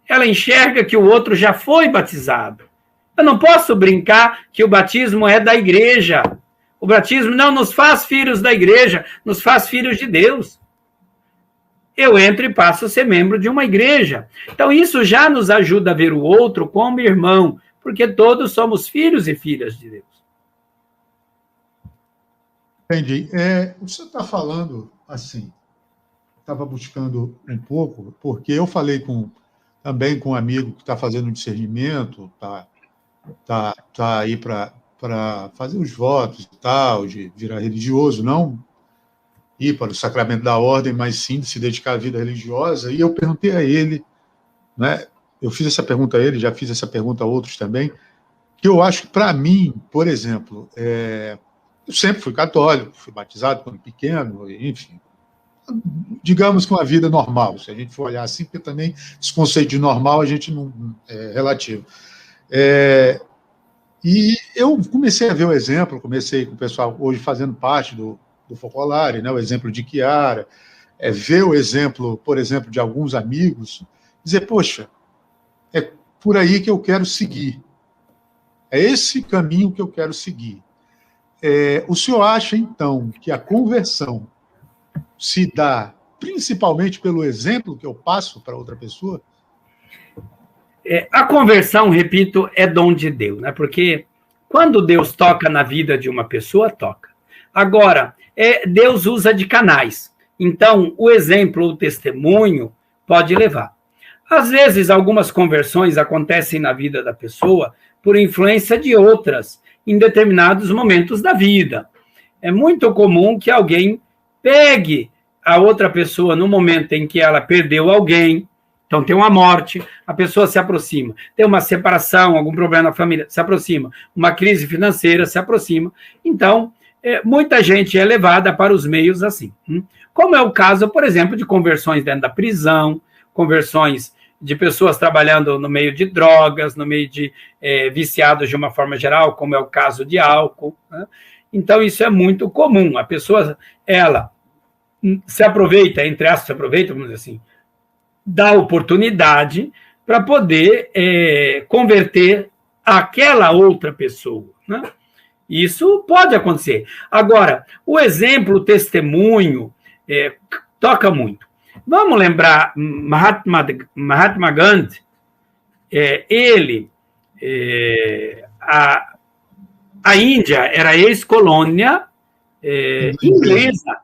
Ela enxerga que o outro já foi batizado. Eu não posso brincar que o batismo é da igreja. O batismo não nos faz filhos da igreja, nos faz filhos de Deus. Eu entro e passo a ser membro de uma igreja. Então, isso já nos ajuda a ver o outro como irmão, porque todos somos filhos e filhas de Deus. Entendi. Você está falando assim, estava buscando um pouco, porque eu falei também com um amigo que está fazendo um discernimento, está aí para fazer os votos e tal, de virar religioso, não ir para o sacramento da ordem, mas sim de se dedicar à vida religiosa. E eu perguntei a ele, né, eu fiz essa pergunta a ele, já fiz essa pergunta a outros também, que eu acho que, para mim, por exemplo, eu sempre fui católico, fui batizado quando pequeno, enfim, digamos que uma vida normal, se a gente for olhar assim, porque também esse conceito de normal a gente não é relativo. E eu comecei a ver o exemplo, comecei com o pessoal hoje fazendo parte do Focolare, né, o exemplo de Chiara, ver o exemplo, por exemplo, de alguns amigos, dizer, poxa, é por aí que eu quero seguir. É esse caminho que eu quero seguir. O senhor acha, então, que a conversão se dá principalmente pelo exemplo que eu passo para outra pessoa? A conversão, repito, é dom de Deus, né? Porque quando Deus toca na vida de uma pessoa, toca. Agora, Deus usa de canais. Então, o exemplo, o testemunho, pode levar. Às vezes, algumas conversões acontecem na vida da pessoa por influência de outras, em determinados momentos da vida. É muito comum que alguém pegue a outra pessoa no momento em que ela perdeu alguém, então tem uma morte, a pessoa se aproxima, tem uma separação, algum problema na família, se aproxima, uma crise financeira, se aproxima. Então, muita gente é levada para os meios assim. Como é o caso, por exemplo, de conversões dentro da prisão, conversões de pessoas trabalhando no meio de drogas, no meio de viciados de uma forma geral, como é o caso de álcool, né? Então, isso é muito comum. A pessoa, ela se aproveita, entre aspas, se aproveita, vamos dizer assim, da oportunidade para poder converter aquela outra pessoa, né? Isso pode acontecer. Agora, o exemplo, o testemunho, toca muito. Vamos lembrar Mahatma Gandhi, a Índia era ex-colônia inglesa,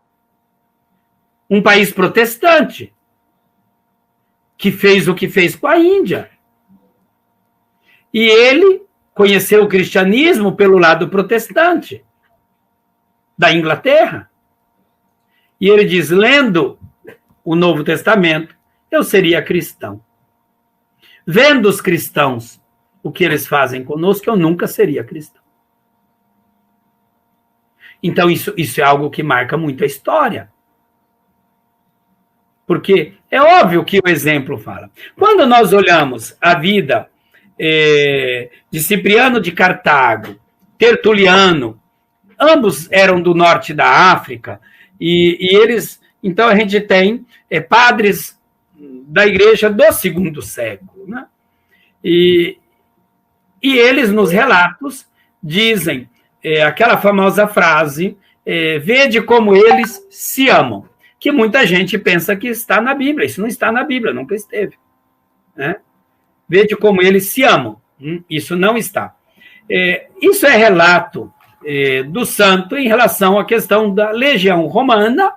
um país protestante, que fez o que fez com a Índia. E ele conheceu o cristianismo pelo lado protestante da Inglaterra. E ele diz, lendo o Novo Testamento, eu seria cristão. Vendo os cristãos o que eles fazem conosco, eu nunca seria cristão. Então, isso é algo que marca muito a história. Porque é óbvio que o exemplo fala. Quando nós olhamos a vida de Cipriano de Cartago, Tertuliano, ambos eram do norte da África, e eles, então a gente tem padres da igreja do segundo século, né? E eles, nos relatos, dizem aquela famosa frase, vede como eles se amam, que muita gente pensa que está na Bíblia. Isso não está na Bíblia, nunca esteve, né? Vede como eles se amam. Isso não está. Isso é relato do santo em relação à questão da legião romana,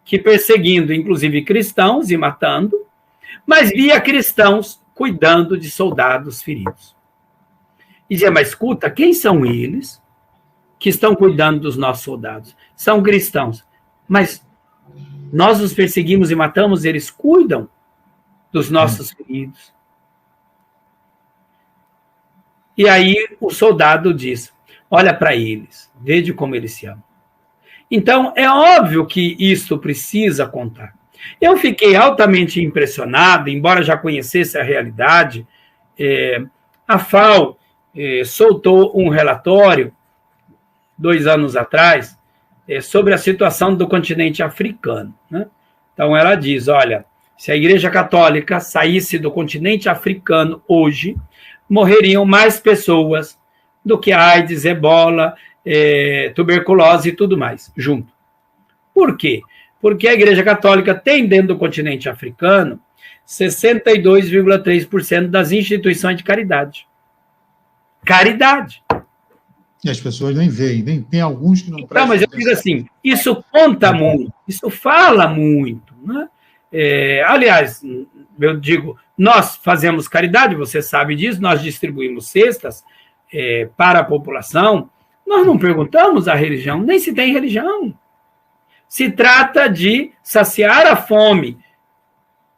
que perseguindo, inclusive, cristãos e matando, mas via cristãos cuidando de soldados feridos. E dizia, mas escuta, quem são eles que estão cuidando dos nossos soldados? São cristãos. Mas nós os perseguimos e matamos, eles cuidam dos nossos feridos. E aí o soldado diz, olha para eles, veja como eles se amam. Então, é óbvio que isso precisa contar. Eu fiquei altamente impressionado, embora já conhecesse a realidade, a FAO soltou um relatório, 2 anos atrás, sobre a situação do continente africano, né? Então, ela diz, olha, se a Igreja Católica saísse do continente africano hoje, morreriam mais pessoas do que AIDS, ebola, tuberculose e tudo mais, junto. Por quê? Porque a Igreja Católica tem dentro do continente africano 62,3% das instituições de caridade. Caridade. E as pessoas nem veem, nem tem alguns que não prestam. Não, mas eu digo assim, isso conta muito, isso fala muito, né? Aliás, eu digo, nós fazemos caridade, você sabe disso, nós distribuímos cestas para a população, nós não perguntamos a religião, nem se tem religião. Se trata de saciar a fome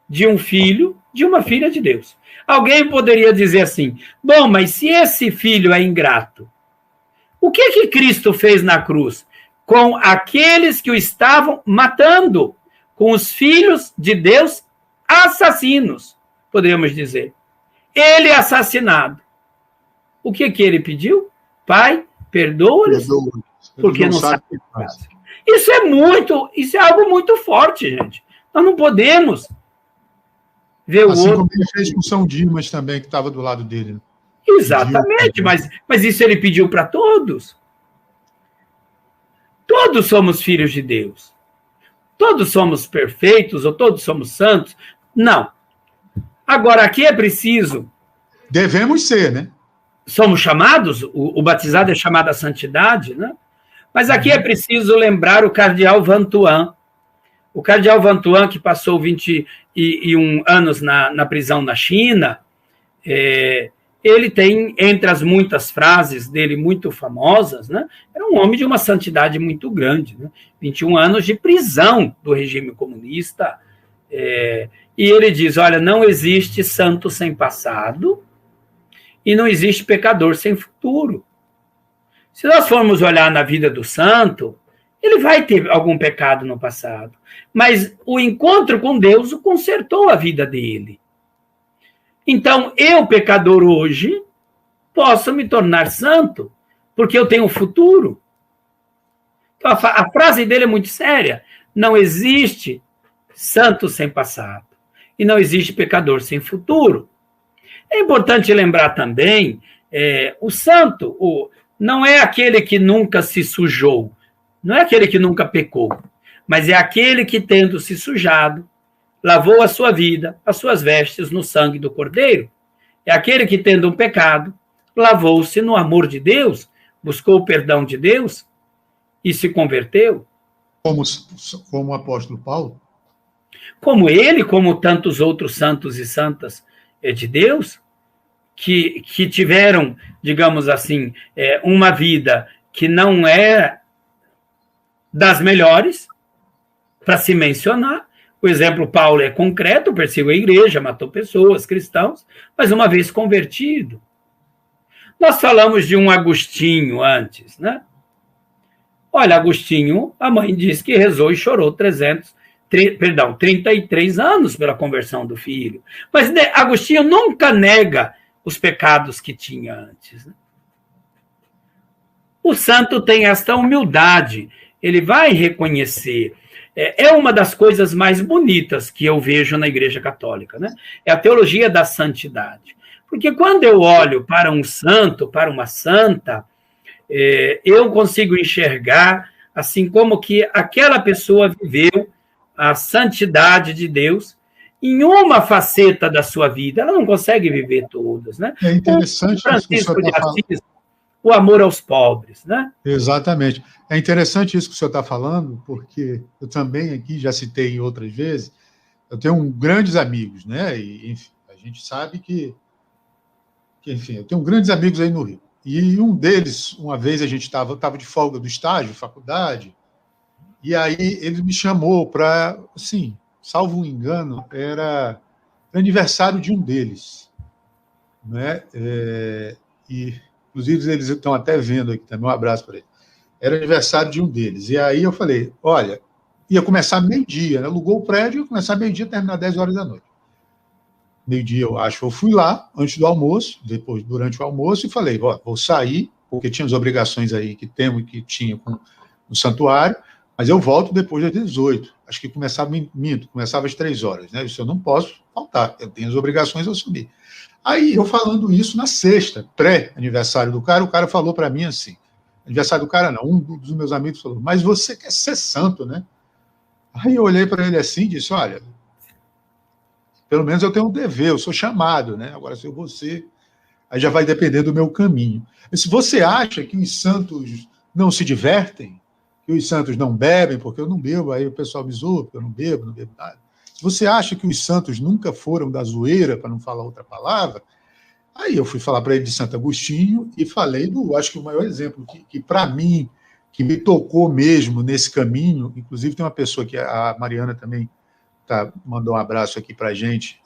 de um filho, de uma filha de Deus. Alguém poderia dizer assim, bom, mas se esse filho é ingrato, o que Cristo fez na cruz? Com aqueles que o estavam matando, com os filhos de Deus assassinos, poderíamos dizer. Ele assassinado. O que ele pediu? Pai, perdoa-lhes, porque não sabe o que fazem. Isso é algo muito forte, gente. Nós não podemos ver o outro. Assim como ele fez com São Dimas também, que estava do lado dele. Exatamente, mas isso ele pediu para todos. Todos somos filhos de Deus. Todos somos perfeitos ou todos somos santos? Não. Agora, aqui é preciso... Devemos ser, né? Somos chamados, o batizado é chamado à santidade, né? Mas aqui é preciso lembrar o cardeal Vantuan. O cardeal Vantuan, que passou 21 anos na prisão na China, ele tem, entre as muitas frases dele muito famosas, né, era um homem de uma santidade muito grande, né, 21 anos de prisão do regime comunista, e ele diz, olha, não existe santo sem passado e não existe pecador sem futuro. Se nós formos olhar na vida do santo, ele vai ter algum pecado no passado, mas o encontro com Deus o consertou a vida dele. Então, eu, pecador hoje, posso me tornar santo, porque eu tenho um futuro. Então, a frase dele é muito séria. Não existe santo sem passado, e não existe pecador sem futuro. É importante lembrar também, o santo não é aquele que nunca se sujou, não é aquele que nunca pecou, mas é aquele que, tendo se sujado, lavou a sua vida, as suas vestes no sangue do Cordeiro. É aquele que, tendo um pecado, lavou-se no amor de Deus, buscou o perdão de Deus e se converteu. Como o apóstolo Paulo? Como ele, como tantos outros santos e santas de Deus, que tiveram, digamos assim, uma vida que não é das melhores, para se mencionar. O exemplo Paulo é concreto, perseguiu a igreja, matou pessoas, cristãos, mas uma vez convertido. Nós falamos de um Agostinho antes, né? Olha, Agostinho, a mãe diz que rezou e chorou 33 anos pela conversão do filho. Mas Agostinho nunca nega os pecados que tinha antes, né? O santo tem esta humildade, ele vai reconhecer. É uma das coisas mais bonitas que eu vejo na Igreja Católica, né? É a teologia da santidade. Porque quando eu olho para um santo, para uma santa, eu consigo enxergar assim como que aquela pessoa viveu a santidade de Deus em uma faceta da sua vida. Ela não consegue viver todas, né? É interessante Francisco de Assis, o amor aos pobres, né? Exatamente. É interessante isso que o senhor está falando, porque eu também aqui já citei em outras vezes, eu tenho grandes amigos, né? E, enfim, a gente sabe que enfim, eu tenho grandes amigos aí no Rio. E um deles, uma vez a gente estava de folga do estágio, faculdade, e aí ele me chamou para, assim, salvo um engano, era aniversário de um deles, né? E inclusive eles estão até vendo aqui também, um abraço para ele. Era aniversário de um deles. E aí eu falei, olha, ia começar meio-dia, né? Alugou o prédio, ia começar meio-dia, terminar 10 horas da noite. Meio-dia, eu acho, eu fui lá, antes do almoço, depois, durante o almoço, e falei, ó, vou sair, porque tinha as obrigações aí que temos, que tinha no santuário, mas eu volto depois das 18. Acho que começava às 3 horas, né? Isso eu não posso faltar, eu tenho as obrigações, eu subi. Aí, eu falando isso na sexta, pré-aniversário do cara, o cara falou para mim assim, aniversário do cara não, um dos meus amigos falou, mas você quer ser santo, né? Aí eu olhei para ele assim e disse, olha, pelo menos eu tenho um dever, eu sou chamado, né? Agora, se eu vou ser, aí já vai depender do meu caminho. Mas se você acha que os santos não se divertem, que os santos não bebem, porque eu não bebo, aí o pessoal me zoa, porque eu não bebo nada. Se você acha que os santos nunca foram da zoeira, para não falar outra palavra, aí eu fui falar para ele de Santo Agostinho e falei acho que o maior exemplo que para mim, que me tocou mesmo nesse caminho, inclusive tem uma pessoa que a Mariana também mandou um abraço aqui para a gente,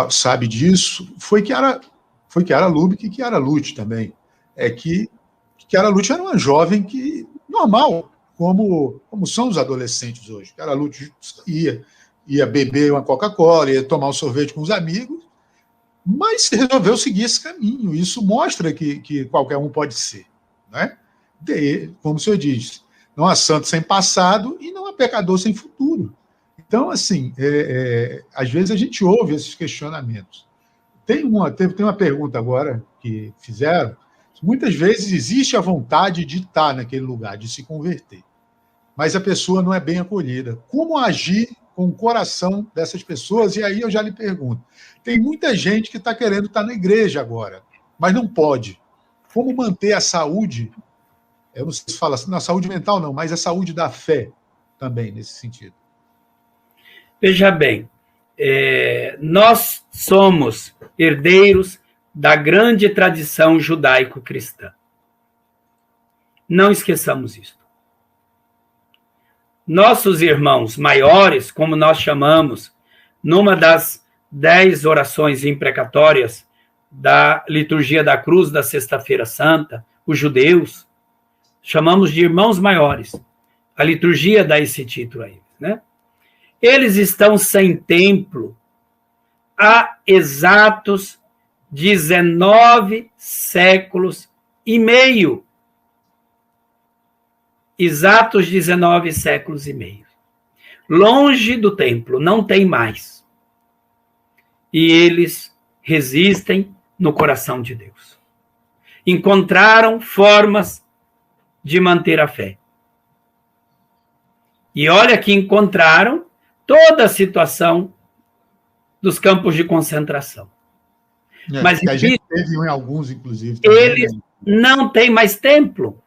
sabe disso, foi Chiara Lubick e Chiara Lute também. Que Chiara Lute era uma jovem que, normal, como são os adolescentes hoje. Chiara Lute ia beber uma Coca-Cola, ia tomar um sorvete com os amigos, mas resolveu seguir esse caminho. Isso mostra que qualquer um pode ser, né? Como o senhor diz, não há santo sem passado e não há pecador sem futuro. Então, assim, às vezes a gente ouve esses questionamentos. Tem uma pergunta agora que fizeram. Muitas vezes existe a vontade de estar naquele lugar, de se converter, mas a pessoa não é bem acolhida. Como agir com o coração dessas pessoas? E aí eu já lhe pergunto. Tem muita gente que está querendo estar na igreja agora, mas não pode. Como manter a saúde? Eu não sei se fala assim, na saúde mental não, mas a saúde da fé também, nesse sentido. Veja bem, nós somos herdeiros da grande tradição judaico-cristã. Não esqueçamos isso. Nossos irmãos maiores, como nós chamamos, numa das 10 orações imprecatórias da liturgia da cruz da Sexta-feira Santa, os judeus, chamamos de irmãos maiores. A liturgia dá esse título a eles, né? Eles estão sem templo há exatos 19 séculos e meio. Exatos 19 séculos e meio. Longe do templo, não tem mais. E eles resistem no coração de Deus. Encontraram formas de manter a fé. E olha que encontraram toda a situação dos campos de concentração. Mas a gente teve em alguns, inclusive. Também, eles não têm mais templo.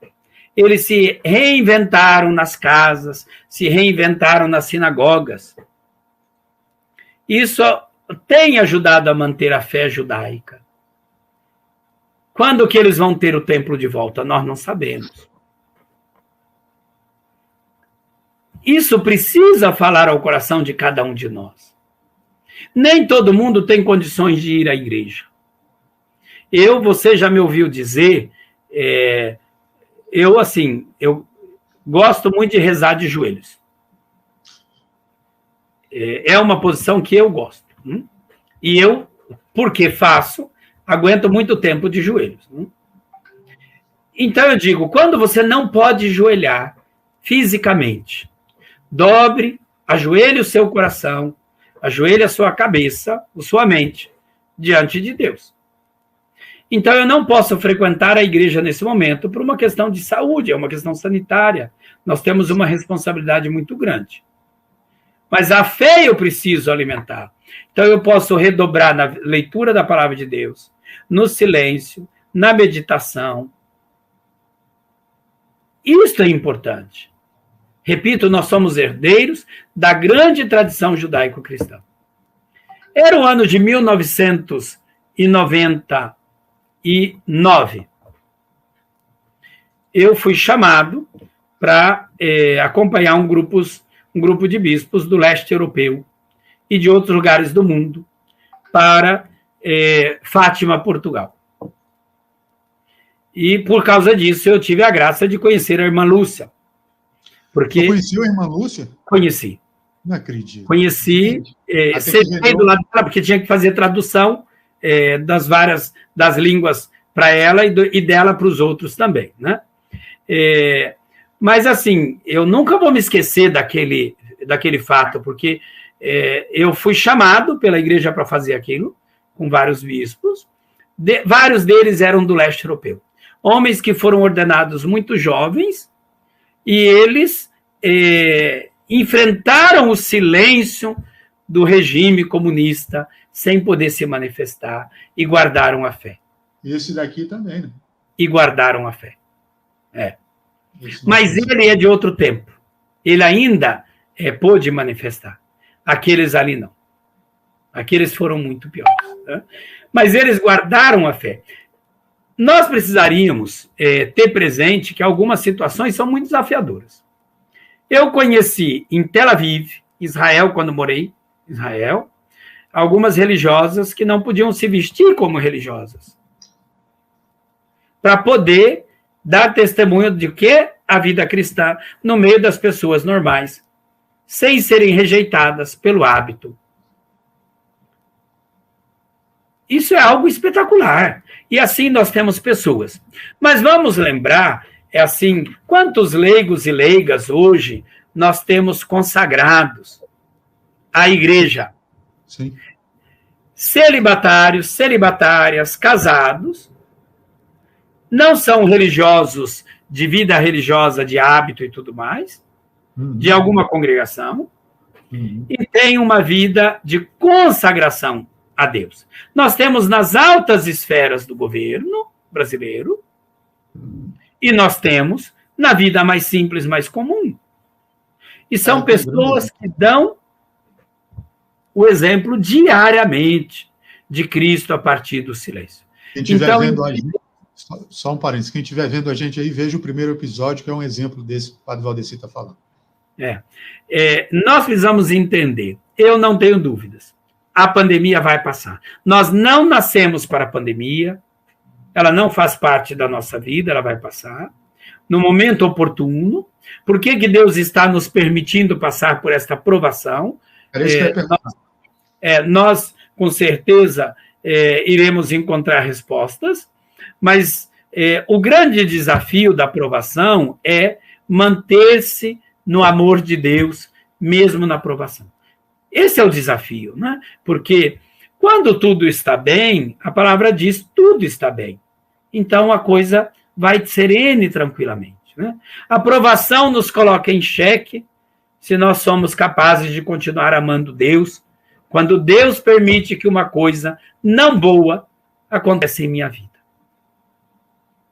Eles se reinventaram nas casas, se reinventaram nas sinagogas. Isso tem ajudado a manter a fé judaica. Quando que eles vão ter o templo de volta? Nós não sabemos. Isso precisa falar ao coração de cada um de nós. Nem todo mundo tem condições de ir à igreja. Você já me ouviu dizer, eu gosto muito de rezar de joelhos. É uma posição que eu gosto. E eu, porque faço, aguento muito tempo de joelhos. Então eu digo, quando você não pode joelhar fisicamente, dobre, ajoelhe o seu coração, ajoelhe a sua cabeça, a sua mente, diante de Deus. Então, eu não posso frequentar a igreja nesse momento por uma questão de saúde, é uma questão sanitária. Nós temos uma responsabilidade muito grande. Mas a fé eu preciso alimentar. Então, eu posso redobrar na leitura da palavra de Deus, no silêncio, na meditação. Isso é importante. Repito, nós somos herdeiros da grande tradição judaico-cristã. Era o ano de 1999. Eu fui chamado para acompanhar um grupo de bispos do leste europeu e de outros lugares do mundo para Fátima, Portugal. E, por causa disso, eu tive a graça de conhecer a irmã Lúcia. Você conheceu a irmã Lúcia? Conheci. Não acredito. Conheci, sentei do lado dela, porque tinha que fazer tradução das línguas para ela e dela para os outros também, né? Mas, assim, eu nunca vou me esquecer daquele fato, porque eu fui chamado pela igreja para fazer aquilo, com vários bispos, vários deles eram do leste europeu. Homens que foram ordenados muito jovens, e eles enfrentaram o silêncio do regime comunista sem poder se manifestar e guardaram a fé. Esse daqui também, né? E guardaram a fé. Mas ele é de outro tempo. Ele ainda pôde manifestar. Aqueles ali não. Aqueles foram muito piores. Né? Mas eles guardaram a fé. Nós precisaríamos ter presente que algumas situações são muito desafiadoras. Eu conheci em Tel Aviv, Israel, quando morei em Israel, algumas religiosas que não podiam se vestir como religiosas, para poder dar testemunho de que a vida cristã no meio das pessoas normais, sem serem rejeitadas pelo hábito. Isso é algo espetacular. E assim nós temos pessoas. Mas vamos lembrar, quantos leigos e leigas hoje nós temos consagrados à igreja? Sim. Celibatários, celibatárias, casados, não são religiosos de vida religiosa, de hábito e tudo mais, de alguma congregação, e têm uma vida de consagração a Deus. Nós temos nas altas esferas do governo brasileiro e nós temos na vida mais simples, mais comum. E são pessoas que dão o exemplo diariamente de Cristo a partir do silêncio. Quem estiver vendo a gente, só um parênteses, quem estiver vendo a gente aí, veja o primeiro episódio, que é um exemplo desse que o Padre Valdeci está falando. Nós precisamos entender, eu não tenho dúvidas, a pandemia vai passar. Nós não nascemos para a pandemia, ela não faz parte da nossa vida, ela vai passar no momento oportuno. Por que Deus está nos permitindo passar por esta provação? Nós, com certeza, iremos encontrar respostas, mas o grande desafio da provação é manter-se no amor de Deus, mesmo na provação. Esse é o desafio, né? Porque quando tudo está bem, a palavra diz tudo está bem. Então a coisa vai serene tranquilamente, né? A provação nos coloca em xeque se nós somos capazes de continuar amando Deus, quando Deus permite que uma coisa não boa aconteça em minha vida.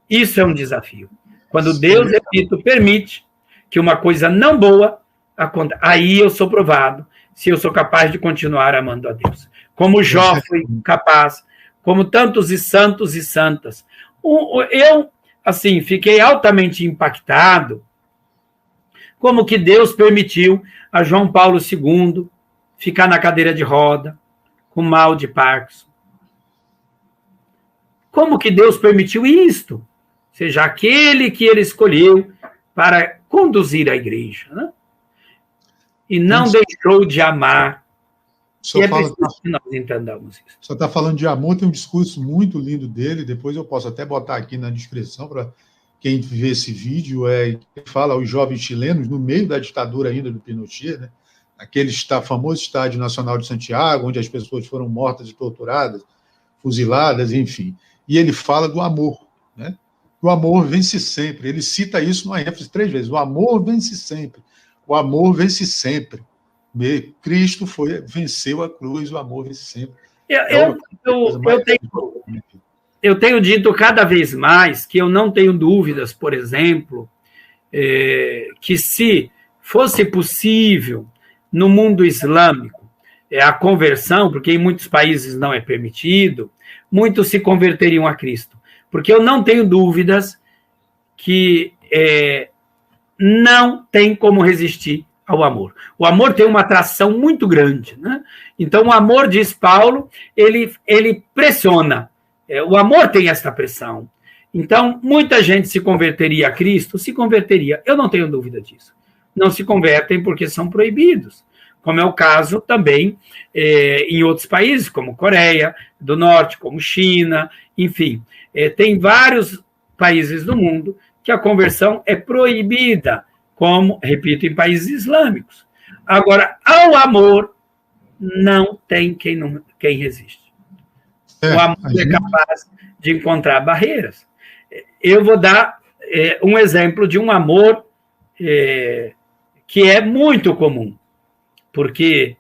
Isso é um desafio. Quando Deus, repito, permite que uma coisa não boa aconteça, aí eu sou provado se eu sou capaz de continuar amando a Deus. Como Jó foi capaz, como tantos e santos e santas. Eu, assim, fiquei altamente impactado como que Deus permitiu a João Paulo II ficar na cadeira de roda, com mal de Parkinson. Como que Deus permitiu isto? Ou seja, aquele que ele escolheu para conduzir a igreja, né? E não deixou de amar. E é preciso que nós entendamos isso. Só está falando de amor, tem um discurso muito lindo dele, depois eu posso até botar aqui na descrição para quem vê esse vídeo, que fala aos jovens chilenos, no meio da ditadura ainda do Pinochet, né? Aquele famoso Estádio Nacional de Santiago, onde as pessoas foram mortas e torturadas, fuziladas, enfim. E ele fala do amor, né? O amor vence sempre. Ele cita isso numa ênfase 3 vezes. O amor vence sempre. O amor vence sempre. Cristo venceu a cruz, o amor vence sempre. Eu tenho dito cada vez mais que eu não tenho dúvidas, por exemplo, que se fosse possível no mundo islâmico a conversão, porque em muitos países não é permitido, muitos se converteriam a Cristo. Porque eu não tenho dúvidas que não tem como resistir ao amor. O amor tem uma atração muito grande, né? Então, o amor, diz Paulo, ele pressiona. O amor tem esta pressão. Então, muita gente se converteria a Cristo, se converteria. Eu não tenho dúvida disso. Não se convertem porque são proibidos, como é o caso também em outros países, como Coreia do Norte, como China, enfim. Tem vários países do mundo que a conversão é proibida, como, repito, em países islâmicos. Agora, ao amor, não tem quem resiste. O amor é capaz de encontrar barreiras. Eu vou dar um exemplo de um amor que é muito comum, porque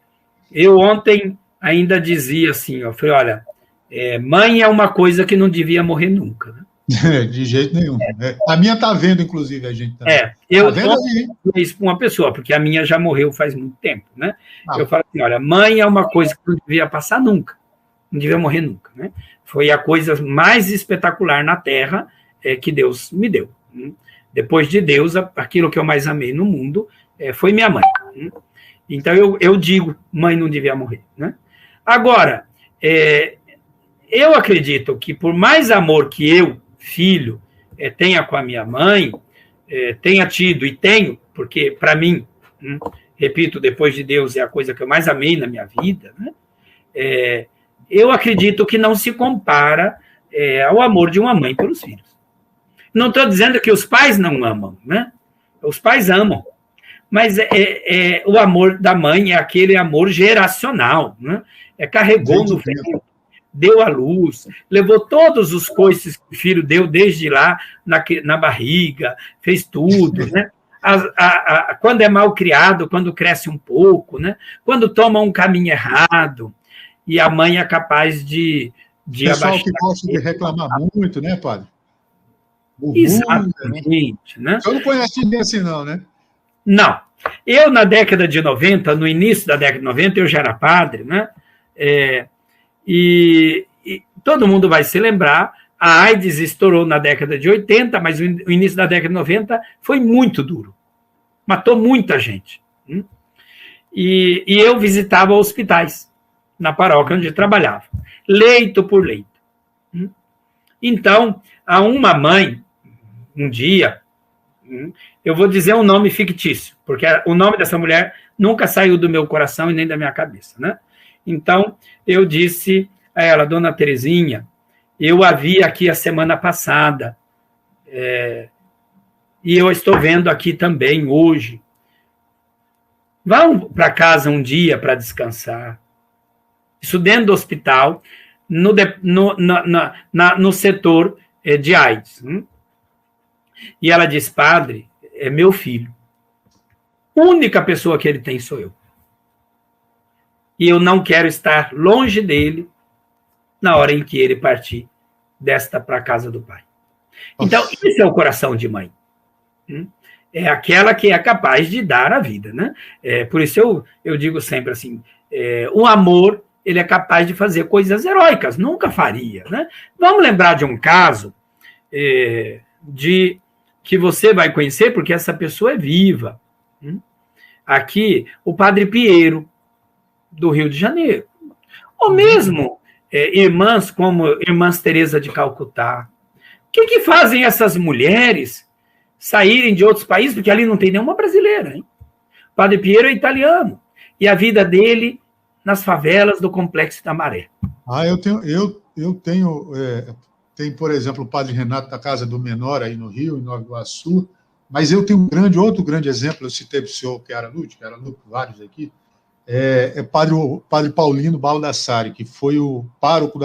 eu ontem ainda dizia assim, eu falei, olha, mãe é uma coisa que não devia morrer nunca, né? De jeito nenhum. A minha está vendo, inclusive, a gente também. Eu falei isso para uma pessoa, porque a minha já morreu faz muito tempo, né? Eu falo assim, olha, mãe é uma coisa que não devia passar nunca, não devia morrer nunca, né? Foi a coisa mais espetacular na Terra que Deus me deu. Depois de Deus, aquilo que eu mais amei no mundo foi minha mãe. Então, eu digo, mãe não devia morrer, né? Agora, eu acredito que por mais amor que eu, filho, tenha com a minha mãe, tenha tido e tenho, porque para mim, repito, depois de Deus é a coisa que eu mais amei na minha vida, né? Eu acredito que não se compara ao amor de uma mãe pelos filhos. Não estou dizendo que os pais não amam, né? Os pais amam, mas o amor da mãe é aquele amor geracional, né? Carregou no ventre, deu à luz, levou todos os coices que o filho deu desde lá na barriga, fez tudo, né? Quando é mal criado, quando cresce um pouco, né? Quando toma um caminho errado, e a mãe é capaz de pessoal abaixar. Que gosta de reclamar muito, né, padre? Exatamente, né? Você não conhece ninguém assim, não, né? Não. Eu, na década de 90, no início da década de 90, eu já era padre, né? E Todo mundo vai se lembrar, a AIDS estourou na década de 80, mas o início da década de 90 foi muito duro. Matou muita gente. E eu visitava hospitais na paróquia onde eu trabalhava, leito por leito. Então, a uma mãe, um dia, eu vou dizer um nome fictício, porque o nome dessa mulher nunca saiu do meu coração e nem da minha cabeça, né? Então, eu disse a ela, Dona Terezinha, eu a vi aqui a semana passada, e eu estou vendo aqui também hoje. Vão para casa um dia para descansar. Isso dentro do hospital, no setor de AIDS. E ela disse, padre, é meu filho. A única pessoa que ele tem sou eu. E eu não quero estar longe dele na hora em que ele partir desta para a casa do pai. Então, esse é o coração de mãe. É aquela que é capaz de dar a vida, né? Por isso eu digo sempre assim, o amor, ele é capaz de fazer coisas heróicas, nunca faria, né? Vamos lembrar de um caso que você vai conhecer, porque essa pessoa é viva. Aqui, o Padre Piero, do Rio de Janeiro. Ou mesmo irmãs como Irmãs Teresa de Calcutá. O que fazem essas mulheres saírem de outros países? Porque ali não tem nenhuma brasileira. Hein? O Padre Piero é italiano. E a vida dele nas favelas do Complexo da Maré. Tem, por exemplo, o Padre Renato da Casa do Menor, aí no Rio, em Nova Iguaçu, mas eu tenho outro grande exemplo, eu citei para o senhor que era Lúcio, vários aqui, Padre Paulino Baldassari, que foi o pároco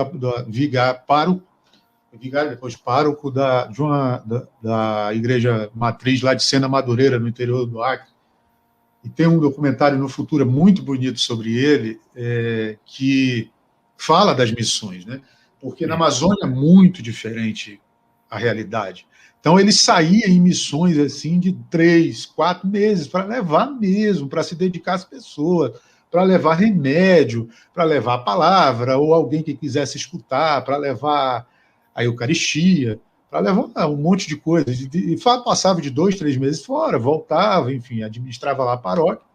depois pároco da igreja matriz lá de Sena Madureira, no interior do Acre. E tem um documentário no Futuro muito bonito sobre ele, que fala das missões, né? Porque na Amazônia é muito diferente a realidade. Então, ele saía em missões assim, de 3, 4 meses, para levar mesmo, para se dedicar às pessoas, para levar remédio, para levar a palavra, ou alguém que quisesse escutar, para levar a Eucaristia, para levar um monte de coisas. E passava de 2, 3 meses fora, voltava, enfim, administrava lá a paróquia.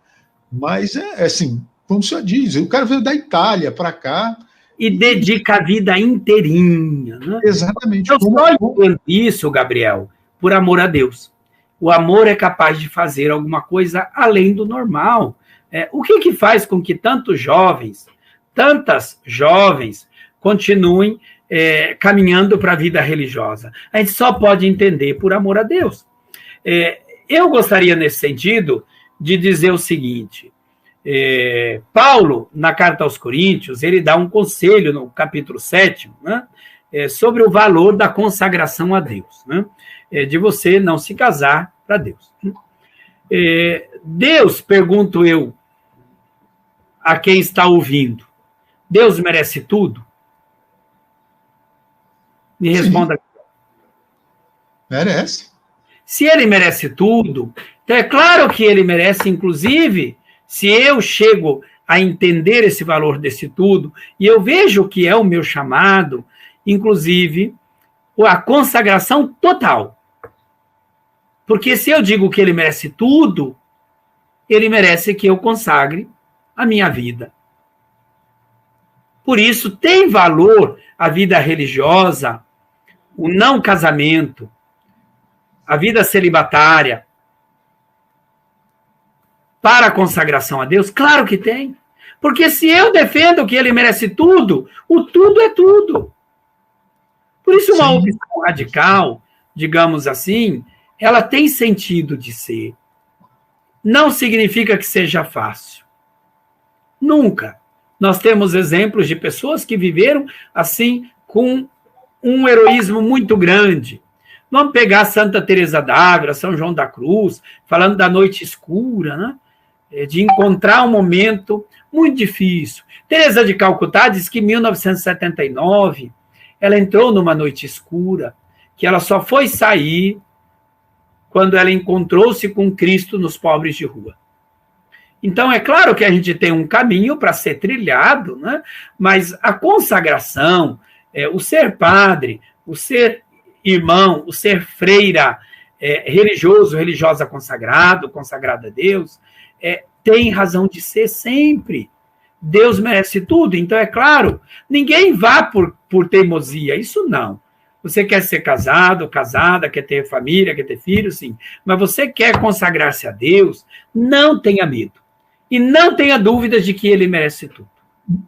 Mas assim, como o senhor diz, o cara veio da Itália para cá. E dedica a vida inteirinha. Né? Exatamente. Eu só entendo isso, Gabriel, por amor a Deus. O amor é capaz de fazer alguma coisa além do normal. O que faz com que tantas jovens, continuem caminhando para a vida religiosa? A gente só pode entender por amor a Deus. Eu gostaria, nesse sentido, de dizer o seguinte. Paulo, na carta aos Coríntios, ele dá um conselho no capítulo 7, né, sobre o valor da consagração a Deus, né, de você não se casar para Deus. Deus, pergunto eu a quem está ouvindo, Deus merece tudo? Me responda. Merece. Se ele merece tudo, então é claro que ele merece, inclusive, se eu chego a entender esse valor desse tudo, e eu vejo que é o meu chamado, inclusive, a consagração total. Porque se eu digo que ele merece tudo, ele merece que eu consagre a minha vida. Por isso, tem valor a vida religiosa, o não casamento, a vida celibatária, para a consagração a Deus? Claro que tem. Porque se eu defendo que ele merece tudo, o tudo é tudo. Por isso, uma opção radical, digamos assim, ela tem sentido de ser. Não significa que seja fácil. Nunca. Nós temos exemplos de pessoas que viveram assim, com um heroísmo muito grande. Vamos pegar Santa Teresa d'Ávila, São João da Cruz, falando da noite escura, né? De encontrar um momento muito difícil. Teresa de Calcutá diz que em 1979 ela entrou numa noite escura, que ela só foi sair quando ela encontrou-se com Cristo nos pobres de rua. Então, é claro que a gente tem um caminho para ser trilhado, né? Mas a consagração, o ser padre, o ser irmão, o ser freira, religioso, religiosa consagrado, consagrada a Deus, tem razão de ser sempre. Deus merece tudo, então é claro, ninguém vá por teimosia, isso não. Você quer ser casado, casada, quer ter família, quer ter filho, sim, mas você quer consagrar-se a Deus, não tenha medo. E não tenha dúvidas de que ele merece tudo.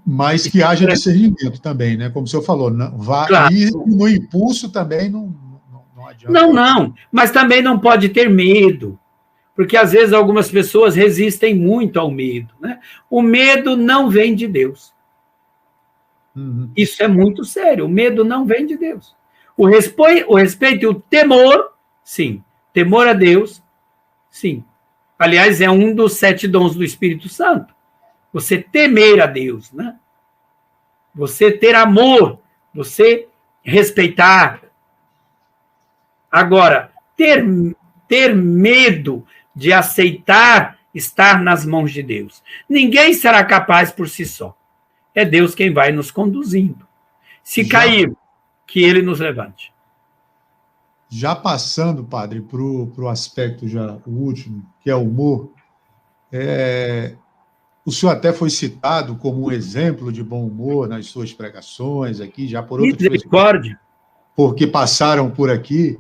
Mas que haja discernimento também, né? Como o senhor falou, não, claro. E no impulso também não adianta. Não, mas também não pode ter medo, porque às vezes algumas pessoas resistem muito ao medo, né? O medo não vem de Deus. Uhum. Isso é muito sério, o medo não vem de Deus. O respeito e o temor, sim. Temor a Deus, sim. Aliás, é um dos 7 dons do Espírito Santo. Você temer a Deus, né? Você ter amor, você respeitar. Agora, ter medo de aceitar estar nas mãos de Deus. Ninguém será capaz por si só. É Deus quem vai nos conduzindo. Se cair, que ele nos levante. Já passando, padre, para o aspecto já o último, que é o humor, o senhor até foi citado como um exemplo de bom humor nas suas pregações aqui, já por outras pessoas, porque passaram por aqui,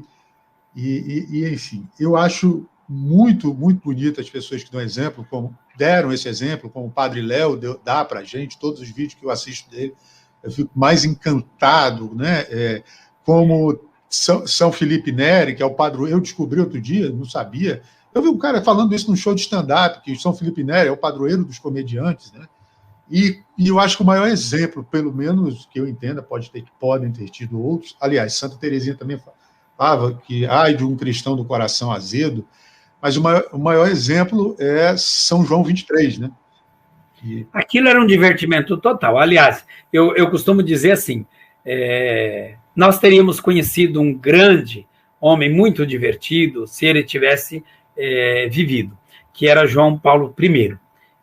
e enfim, eu acho muito, muito bonito as pessoas que dão exemplo, como deram esse exemplo, como o padre Léo dá para a gente, todos os vídeos que eu assisto dele, eu fico mais encantado, né? Como São Felipe Neri, que é o padroeiro, eu descobri outro dia, não sabia, eu vi um cara falando isso num show de stand-up, que São Felipe Neri é o padroeiro dos comediantes, né? E eu acho que o maior exemplo, pelo menos que eu entenda, podem ter tido outros, aliás, Santa Teresinha também falava que, de um cristão do coração azedo, mas o maior exemplo é São João 23, né? Aquilo era um divertimento total. Aliás, eu costumo dizer assim, nós teríamos conhecido um grande homem muito divertido se ele tivesse vivido, que era João Paulo I.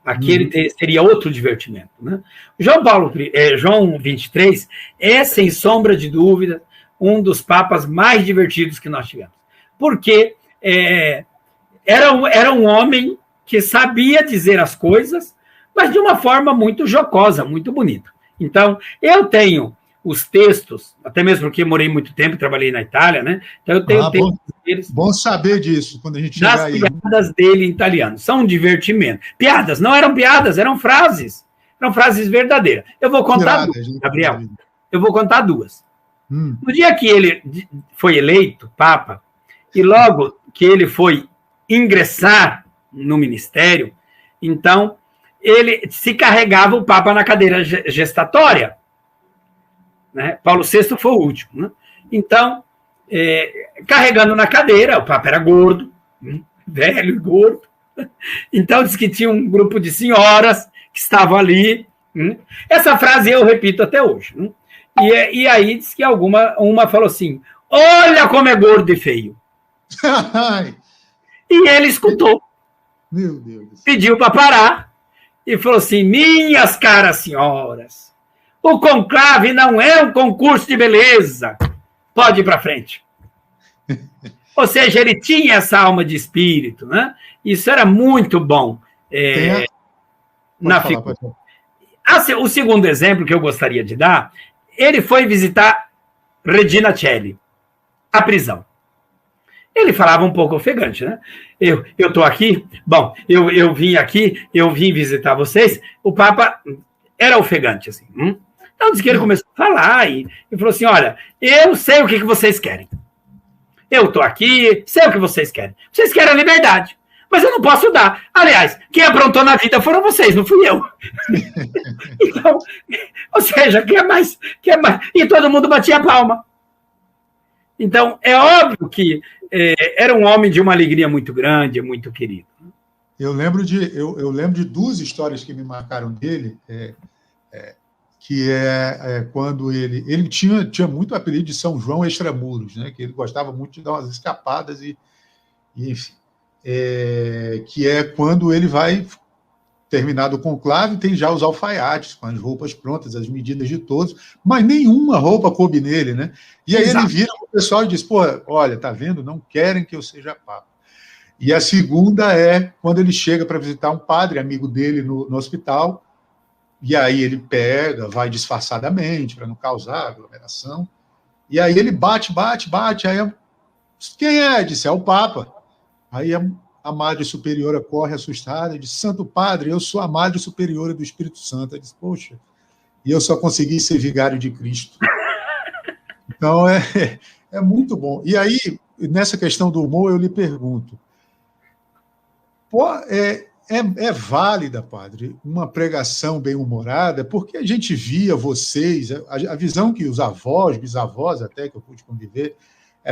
Aquele seria outro divertimento, né? João 23 é, sem sombra de dúvida, um dos papas mais divertidos que nós tivemos. Porque era um homem que sabia dizer as coisas, mas de uma forma muito jocosa, muito bonita. Então, eu tenho os textos, até mesmo porque morei muito tempo, trabalhei na Itália, né? Então, eu tenho textos deles. Bom saber disso, quando a gente chegar aí. Das piadas dele em italiano. São um divertimento. Piadas, não eram piadas, eram frases. Eram frases verdadeiras. Eu vou contar duas, Gabriel. Eu vou contar duas. No dia que ele foi eleito Papa, e logo que ele foi ingressar no ministério, então, ele se carregava o Papa na cadeira gestatória. Né? Paulo VI foi o último. Né? Então, carregando na cadeira, o Papa era gordo, velho e gordo. Então, diz que tinha um grupo de senhoras que estavam ali. Essa frase eu repito até hoje. E aí diz que uma falou assim, olha como é gordo e feio. E ele escutou. Meu Deus. Pediu para parar e falou assim, minhas caras senhoras, o conclave não é um concurso de beleza. Pode ir para frente. Ou seja, ele tinha essa alma de espírito, né? Isso era muito bom. Na figura. O segundo exemplo que eu gostaria de dar, ele foi visitar Regina Coeli, a prisão. Ele falava um pouco ofegante, né? Eu estou aqui, bom, eu vim aqui, eu vim visitar vocês. O Papa era ofegante, assim. Então, diz que ele começou a falar e falou assim, olha, eu sei o que vocês querem. Eu estou aqui, sei o que vocês querem. Vocês querem a liberdade, mas eu não posso dar. Aliás, quem aprontou na vida foram vocês, não fui eu. Então, ou seja, quer mais. E todo mundo batia a palma. Então, é óbvio que era um homem de uma alegria muito grande, muito querido. Eu lembro de duas histórias que me marcaram dele, que quando ele tinha muito apelido de São João Extramuros, né? Que ele gostava muito de dar umas escapadas e enfim, que é quando ele vai terminado o conclave, tem já os alfaiates, com as roupas prontas, as medidas de todos, mas nenhuma roupa coube nele, né? E aí ele vira o pessoal e diz, pô, olha, tá vendo? Não querem que eu seja papa. E a segunda é quando ele chega para visitar um padre, amigo dele, no hospital, e aí ele pega, vai disfarçadamente, para não causar aglomeração, e aí ele bate, aí quem é? Disse, é o Papa. Aí a Madre Superiora corre assustada e diz, Santo Padre, eu sou a Madre Superiora do Espírito Santo. Ele diz, poxa, e eu só consegui ser vigário de Cristo. Então, é muito bom. E aí, nessa questão do humor, eu lhe pergunto, é válida, padre, uma pregação bem-humorada, porque a gente via vocês, a visão que os avós, bisavós até, que eu pude conviver,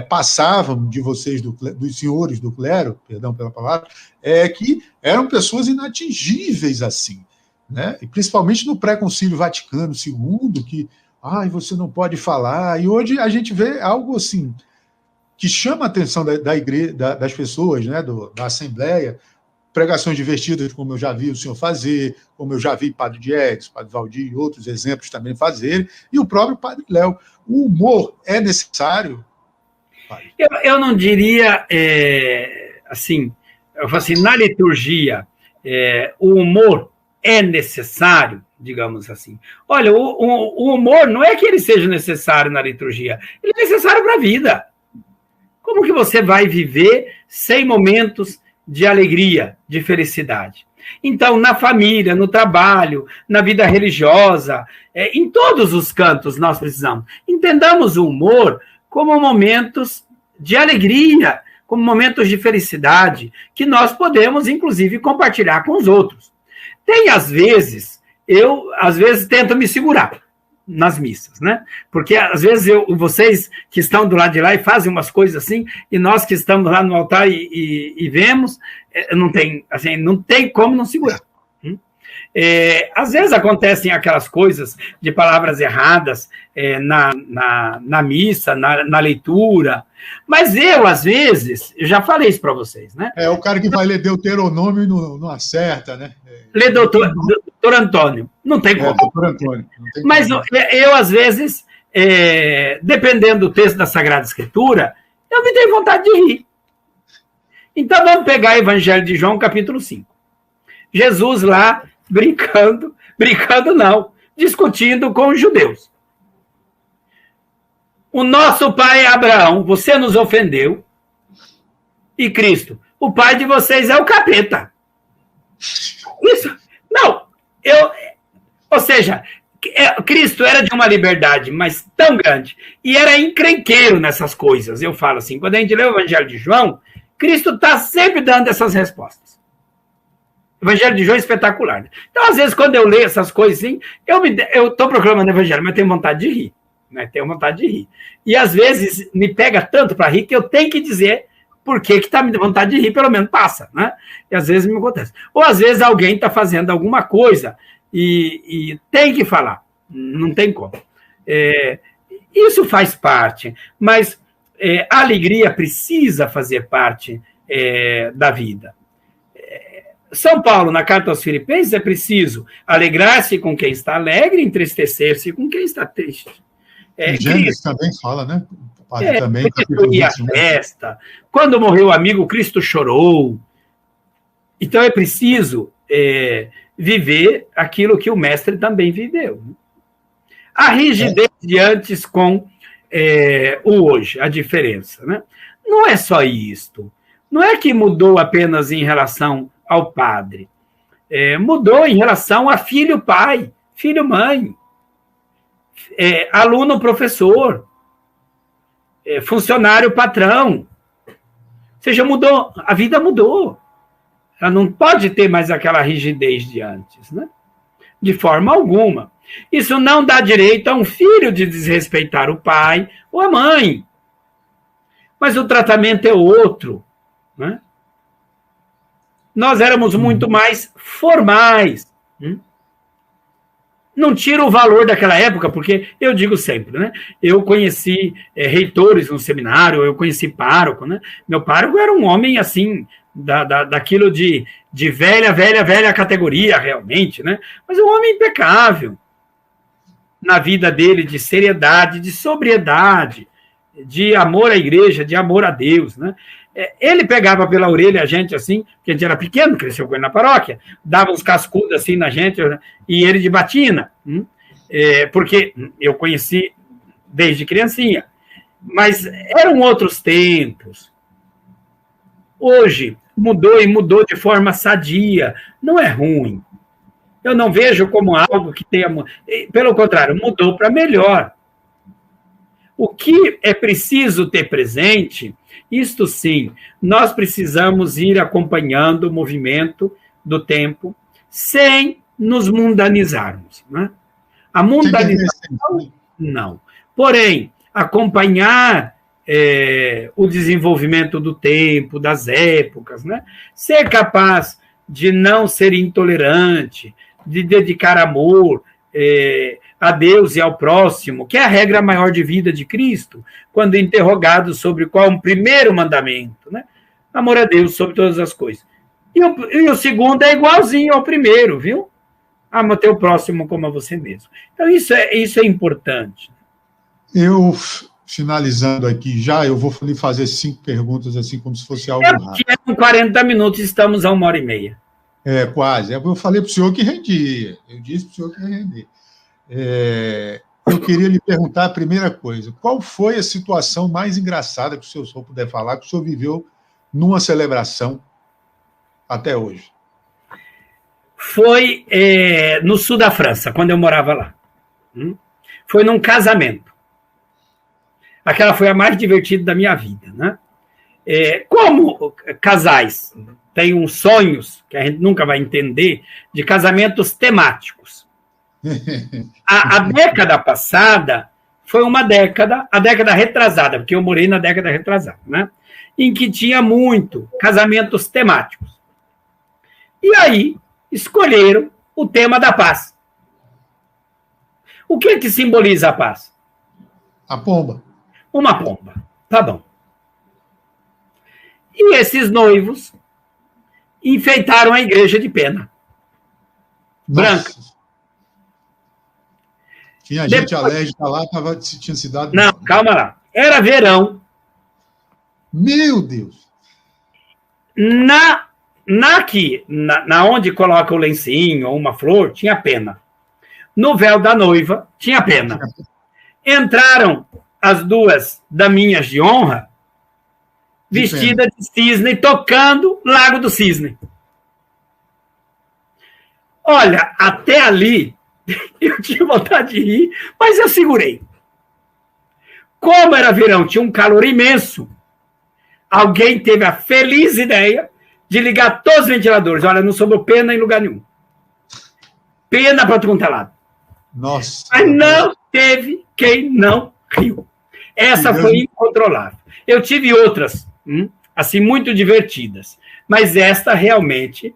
passavam de vocês, dos senhores do clero, perdão pela palavra, que eram pessoas inatingíveis assim, né? E principalmente no pré-concílio Vaticano II, que você não pode falar, e hoje a gente vê algo assim, que chama a atenção da igreja, das pessoas, né? Da Assembleia, pregações divertidas, como eu já vi o senhor fazer, como eu já vi Padre Diegues, Padre Valdir e outros exemplos também fazerem, e o próprio Padre Léo. O humor é necessário? Eu não diria, assim, eu falo assim, na liturgia, o humor é necessário, digamos assim. Olha, o humor não é que ele seja necessário na liturgia, ele é necessário para a vida. Como que você vai viver sem momentos de alegria, de felicidade? Então, na família, no trabalho, na vida religiosa, em todos os cantos nós precisamos. Entendamos o humor como momentos de alegria, como momentos de felicidade, que nós podemos, inclusive, compartilhar com os outros. Tem, às vezes, eu tento me segurar nas missas, né? Porque, às vezes, vocês que estão do lado de lá e fazem umas coisas assim, e nós que estamos lá no altar e vemos, não tem como não segurar. Às vezes acontecem aquelas coisas de palavras erradas na missa, na leitura, mas às vezes, eu já falei isso para vocês, né? O cara que vai ler Deuteronômio e não acerta, né? Lê doutor Antônio, não tem como. Doutor Antônio, não tem mas como. Eu, às vezes, dependendo do texto da Sagrada Escritura, eu me tenho vontade de rir. Então, vamos pegar o Evangelho de João, capítulo 5. Jesus lá, brincando não, discutindo com os judeus. O nosso pai é Abraão, você nos ofendeu, e Cristo, o pai de vocês é o capeta. Isso, não, ou seja, Cristo era de uma liberdade, mas tão grande, e era encrenqueiro nessas coisas, eu falo assim, quando a gente lê o Evangelho de João, Cristo está sempre dando essas respostas. O Evangelho de João é espetacular. Né? Então, às vezes, quando eu leio essas coisas assim, eu estou proclamando o Evangelho, mas tenho vontade de rir. Né? Tenho vontade de rir. E, às vezes, me pega tanto para rir que eu tenho que dizer por que está me dando vontade de rir, pelo menos passa. Né? E, às vezes, me acontece. Ou, às vezes, alguém está fazendo alguma coisa e tem que falar. Não tem como. Isso faz parte, mas a alegria precisa fazer parte da vida. São Paulo, na carta aos Filipenses, é preciso alegrar-se com quem está alegre, entristecer-se com quem está triste. Gênesis também fala, né? Também, e a festa. Quando morreu o amigo, Cristo chorou. Então é preciso viver aquilo que o mestre também viveu. A rigidez de antes com o hoje, a diferença. Né? Não é só isto. Não é que mudou apenas em relação ao padre. Mudou em relação a filho-pai, filho-mãe, aluno-professor, funcionário-patrão. Ou seja, mudou, a vida mudou. Ela não pode ter mais aquela rigidez de antes, né? De forma alguma. Isso não dá direito a um filho de desrespeitar o pai ou a mãe. Mas o tratamento é outro, né? Nós éramos muito mais formais. Não tira o valor daquela época, porque eu digo sempre, né? Eu conheci reitores no seminário, eu conheci pároco, né? Meu pároco era um homem, assim, daquilo de velha categoria, realmente, né? Mas é um homem impecável na vida dele, de seriedade, de sobriedade, de amor à igreja, de amor a Deus, né? Ele pegava pela orelha a gente assim, porque a gente era pequeno, cresceu com ele na paróquia, dava uns cascudos assim na gente, e ele de batina, porque eu conheci desde criancinha, mas eram outros tempos. Hoje mudou e mudou de forma sadia, não é ruim. Eu não vejo como algo que tenha... Pelo contrário, mudou para melhor. O que é preciso ter presente, isto sim, nós precisamos ir acompanhando o movimento do tempo sem nos mundanizarmos. Né? A mundanização, não. Porém, acompanhar o desenvolvimento do tempo, das épocas, né? Ser capaz de não ser intolerante, de dedicar amor a Deus e ao próximo, que é a regra maior de vida de Cristo, quando interrogado sobre qual é o primeiro mandamento, né? Amor a Deus sobre todas as coisas. E o segundo é igualzinho ao primeiro, viu? Ama teu próximo como a você mesmo. Então, isso é importante. Eu, finalizando aqui já, eu vou lhe fazer 5 perguntas, assim, como se fosse algo rápido. Com 40 minutos, estamos a 1h30. Quase. Eu falei para o senhor que rendia. Eu disse para o senhor que ia render. Eu queria lhe perguntar a primeira coisa. Qual foi a situação mais engraçada que o senhor puder falar, que o senhor viveu numa celebração até hoje? Foi no sul da França, quando eu morava lá. Foi num casamento. Aquela foi a mais divertida da minha vida, né? Como casais têm uns sonhos, que a gente nunca vai entender, de casamentos temáticos. A década passada foi uma década, a década retrasada, porque eu morei na década retrasada, né? Em que tinha muito casamentos temáticos. E aí escolheram o tema da paz. O que simboliza a paz? A pomba. Uma pomba. Tá bom. E esses noivos enfeitaram a igreja de pena. Branca. Tinha gente alérgica lá, tinha se dado... Não, calma lá. Era verão. Meu Deus! Na onde coloca o lencinho ou uma flor, tinha pena. No véu da noiva, tinha pena. Entraram as 2 daminhas de honra, vestidas de cisne, tocando Lago do Cisne. Olha, até ali, eu tinha vontade de rir, mas eu segurei. Como era verão, tinha um calor imenso, alguém teve a feliz ideia de ligar todos os ventiladores. Olha, não sobrou pena em lugar nenhum. Pena para todo lado. Nossa. Mas não teve quem não riu. Essa foi incontrolável. Eu tive outras, assim, muito divertidas. Mas esta realmente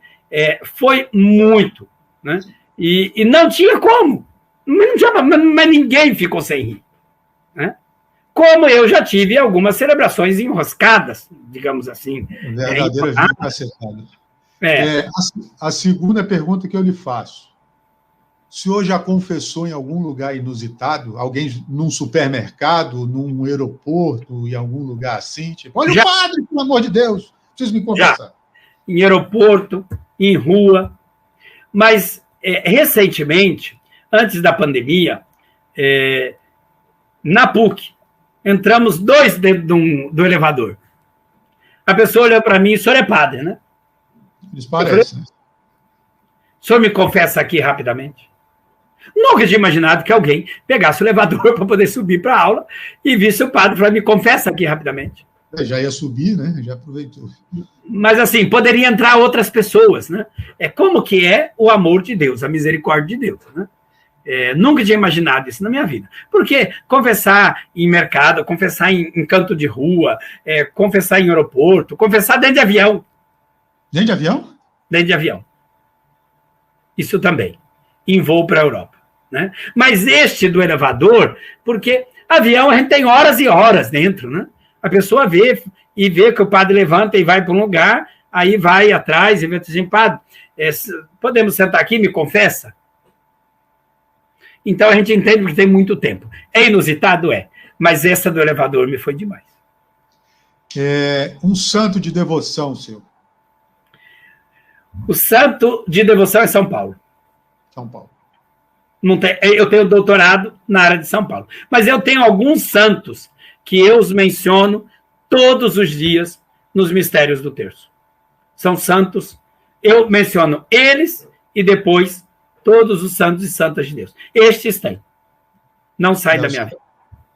foi muito, né? E não tinha como. Mas ninguém ficou sem rir. Né? Como eu já tive algumas celebrações enroscadas, digamos assim. Verdadeira vida cacetada. A segunda pergunta que eu lhe faço. O senhor já confessou em algum lugar inusitado? Alguém num supermercado, num aeroporto, em algum lugar assim? Tipo, olha o padre, pelo amor de Deus! Preciso me confessar. Já. Em aeroporto, em rua. Mas, recentemente, antes da pandemia, na PUC, entramos 2 dentro do elevador. A pessoa olhou para mim, o senhor é padre, né? Eles parecem. O senhor me confessa aqui rapidamente? Nunca tinha imaginado que alguém pegasse o elevador para poder subir para a aula e visse o padre para me confessa aqui rapidamente. Já ia subir, né? Já aproveitou. Mas, assim, poderia entrar outras pessoas, né? Como que é o amor de Deus, a misericórdia de Deus, né? Nunca tinha imaginado isso na minha vida. Porque confessar em mercado, confessar em canto de rua, confessar em aeroporto, confessar dentro de avião. Dentro de avião? Dentro de avião. Isso também. Em voo para a Europa. Né? Mas este do elevador, porque avião a gente tem horas e horas dentro, né? A pessoa vê que o padre levanta e vai para um lugar, Aí vai atrás e vai dizer, padre, podemos sentar aqui, me confessa? Então a gente entende que tem muito tempo. É inusitado? É. Mas essa do elevador me foi demais. Um santo de devoção seu. O santo de devoção é São Paulo. São Paulo. Não tem, eu tenho doutorado na área de São Paulo. Mas eu tenho alguns santos que eu os menciono todos os dias nos mistérios do terço. São santos, eu menciono eles e depois todos os santos e santas de Deus. Estes têm. Não sai da minha vida.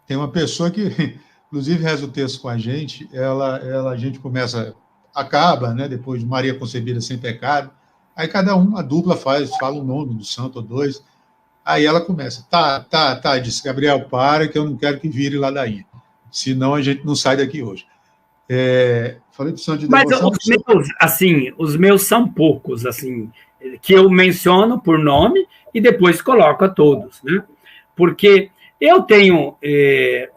Tem uma pessoa que, inclusive, reza o texto com a gente, a gente acaba, né, depois de Maria concebida sem pecado, aí cada um, a dupla fala o nome do santo ou dois, aí ela começa, tá, disse Gabriel, para que eu não quero que vire ladainha, senão a gente não sai daqui hoje. Falei do santo de devoção. Mas os meus são poucos, assim, que eu menciono por nome e depois coloco a todos, né? Porque eu tenho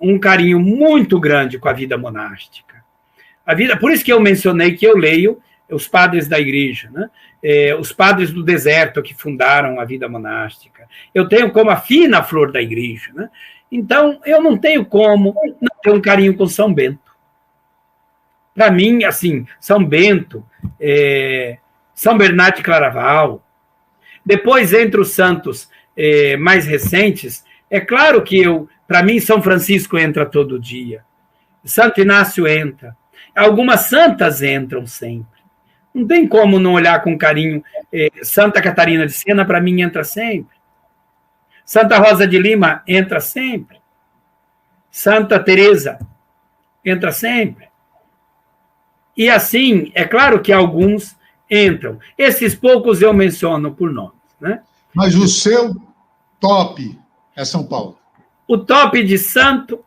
um carinho muito grande com a vida monástica. Por isso que eu mencionei que eu leio os padres da igreja, né? Os padres do deserto que fundaram a vida monástica. Eu tenho como a fina flor da igreja, né? Então, eu não tenho como não ter um carinho com São Bento. Para mim, assim, São Bento, São Bernardo de Claraval. Depois, entre os santos mais recentes, é claro que para mim, São Francisco entra todo dia. Santo Inácio entra. Algumas santas entram sempre. Não tem como não olhar com carinho. Santa Catarina de Sena, para mim, entra sempre. Santa Rosa de Lima entra sempre. Santa Teresa entra sempre. E assim, é claro que alguns entram. Esses poucos eu menciono por nomes, né? Mas o seu top é São Paulo. O top de santo...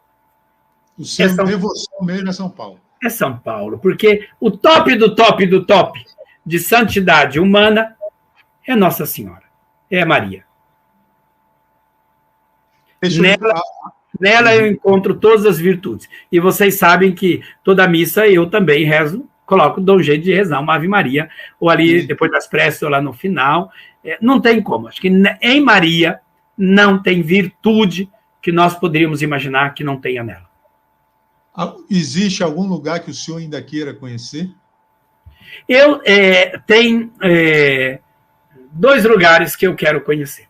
O seu devoção mesmo é São Paulo. É São Paulo, porque o top do top do top de santidade humana é Nossa Senhora, é Maria. Nela eu encontro todas as virtudes. E vocês sabem que toda missa eu também rezo, dou um jeito de rezar uma Ave Maria, ou ali depois das preces, ou lá no final. Não tem como. Acho que em Maria não tem virtude que nós poderíamos imaginar que não tenha nela. Existe algum lugar que o senhor ainda queira conhecer? Eu tenho 2 lugares que eu quero conhecer.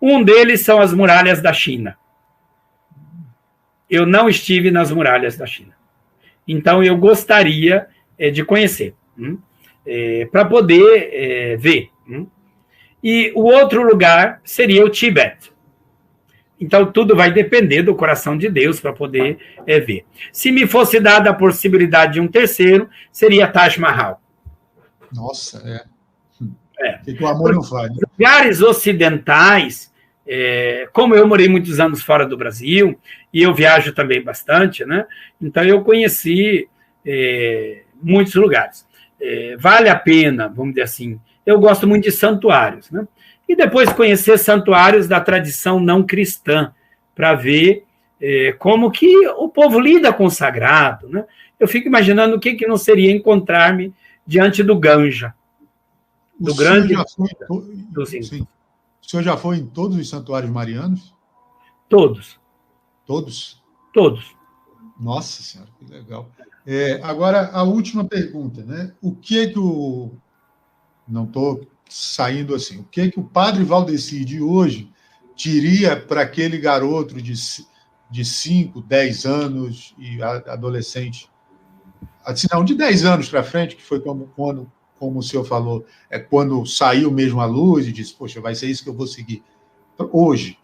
Um deles são as muralhas da China. Eu não estive nas muralhas da China. Então, eu gostaria de conhecer, para poder ver. E o outro lugar seria o Tibete. Então, tudo vai depender do coração de Deus para poder ver. Se me fosse dada a possibilidade de um terceiro, seria Taj Mahal. Nossa, que o amor não faz. Lugares ocidentais, como eu morei muitos anos fora do Brasil, e eu viajo também bastante, né? Então, eu conheci muitos lugares. Vale a pena, vamos dizer assim, eu gosto muito de santuários, né? E depois conhecer santuários da tradição não cristã, para ver como que o povo lida com o sagrado, né? Eu fico imaginando o que não seria encontrar-me diante do Ganja, do grande... Sim. O senhor já foi em todos os santuários marianos? Todos. Todos? Todos. Nossa Senhora, que legal. Agora, a última pergunta, né? O que é que o... Não estou saindo assim. O que é que o padre Valdecir de hoje diria para aquele garoto de 5, 10 anos e adolescente? Assim, não, de 10 anos para frente, que foi como o senhor falou, quando saiu mesmo a luz e disse, poxa, vai ser isso que eu vou seguir. Hoje.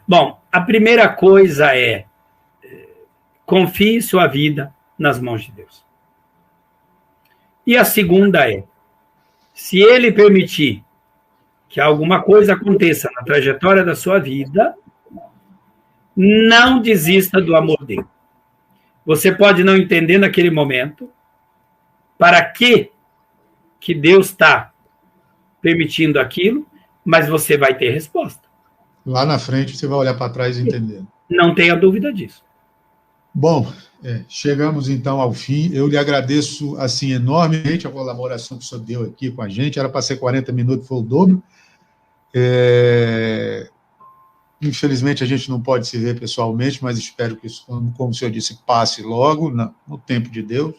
Bom, a primeira coisa confie sua vida nas mãos de Deus. E a segunda se ele permitir que alguma coisa aconteça na trajetória da sua vida, não desista do amor dele. Você pode não entender naquele momento para que Deus está permitindo aquilo, mas você vai ter resposta. Lá na frente você vai olhar para trás e entender. Não tenha dúvida disso. Bom, Chegamos então ao fim. Eu lhe agradeço assim enormemente a colaboração que o senhor deu aqui com a gente. Era para ser 40 minutos, foi o dobro. Infelizmente a gente não pode se ver pessoalmente, mas espero que isso, como o senhor disse, passe logo no tempo de Deus.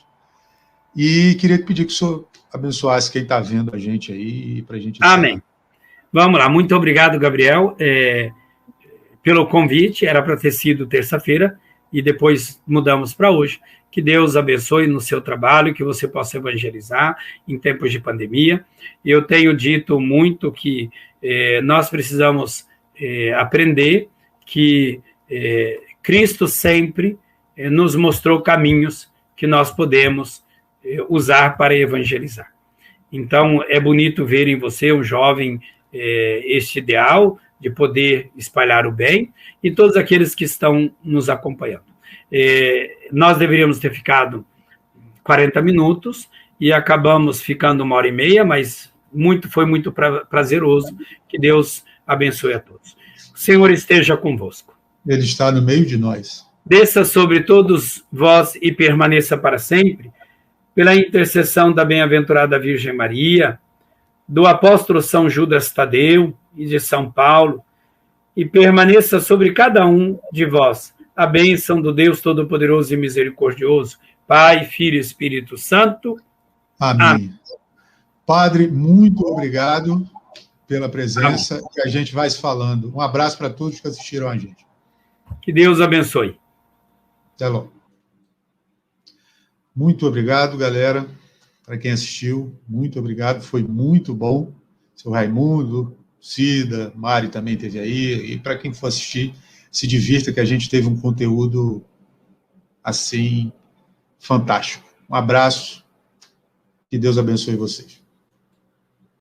E queria pedir que o senhor abençoasse quem está vendo a gente aí para a gente encerrar. Amém. Vamos lá. Muito obrigado, Gabriel, pelo convite. Era para ter sido terça-feira e depois mudamos para hoje. Que Deus abençoe no seu trabalho, que você possa evangelizar em tempos de pandemia. Eu tenho dito muito que nós precisamos aprender que Cristo sempre nos mostrou caminhos que nós podemos usar para evangelizar. Então, é bonito ver em você um jovem este ideal de poder espalhar o bem e todos aqueles que estão nos acompanhando. Nós deveríamos ter ficado 40 minutos e acabamos ficando 1h30, mas foi muito prazeroso. Que Deus abençoe a todos. O Senhor esteja convosco. Ele está no meio de nós. Desça sobre todos vós e permaneça para sempre, pela intercessão da bem-aventurada Virgem Maria, do apóstolo São Judas Tadeu e de São Paulo, e permaneça sobre cada um de vós a bênção do Deus Todo-Poderoso e Misericordioso, Pai, Filho e Espírito Santo. Amém. Amém. Padre, muito obrigado pela presença. Amém. E a gente vai se falando. Um abraço para todos que assistiram a gente. Que Deus abençoe. Até logo. Muito obrigado, galera, para quem assistiu. Muito obrigado, foi muito bom. Seu Raimundo, Cida, Mari também esteve aí. E para quem for assistir, se divirta, que a gente teve um conteúdo assim fantástico. Um abraço. Que Deus abençoe vocês.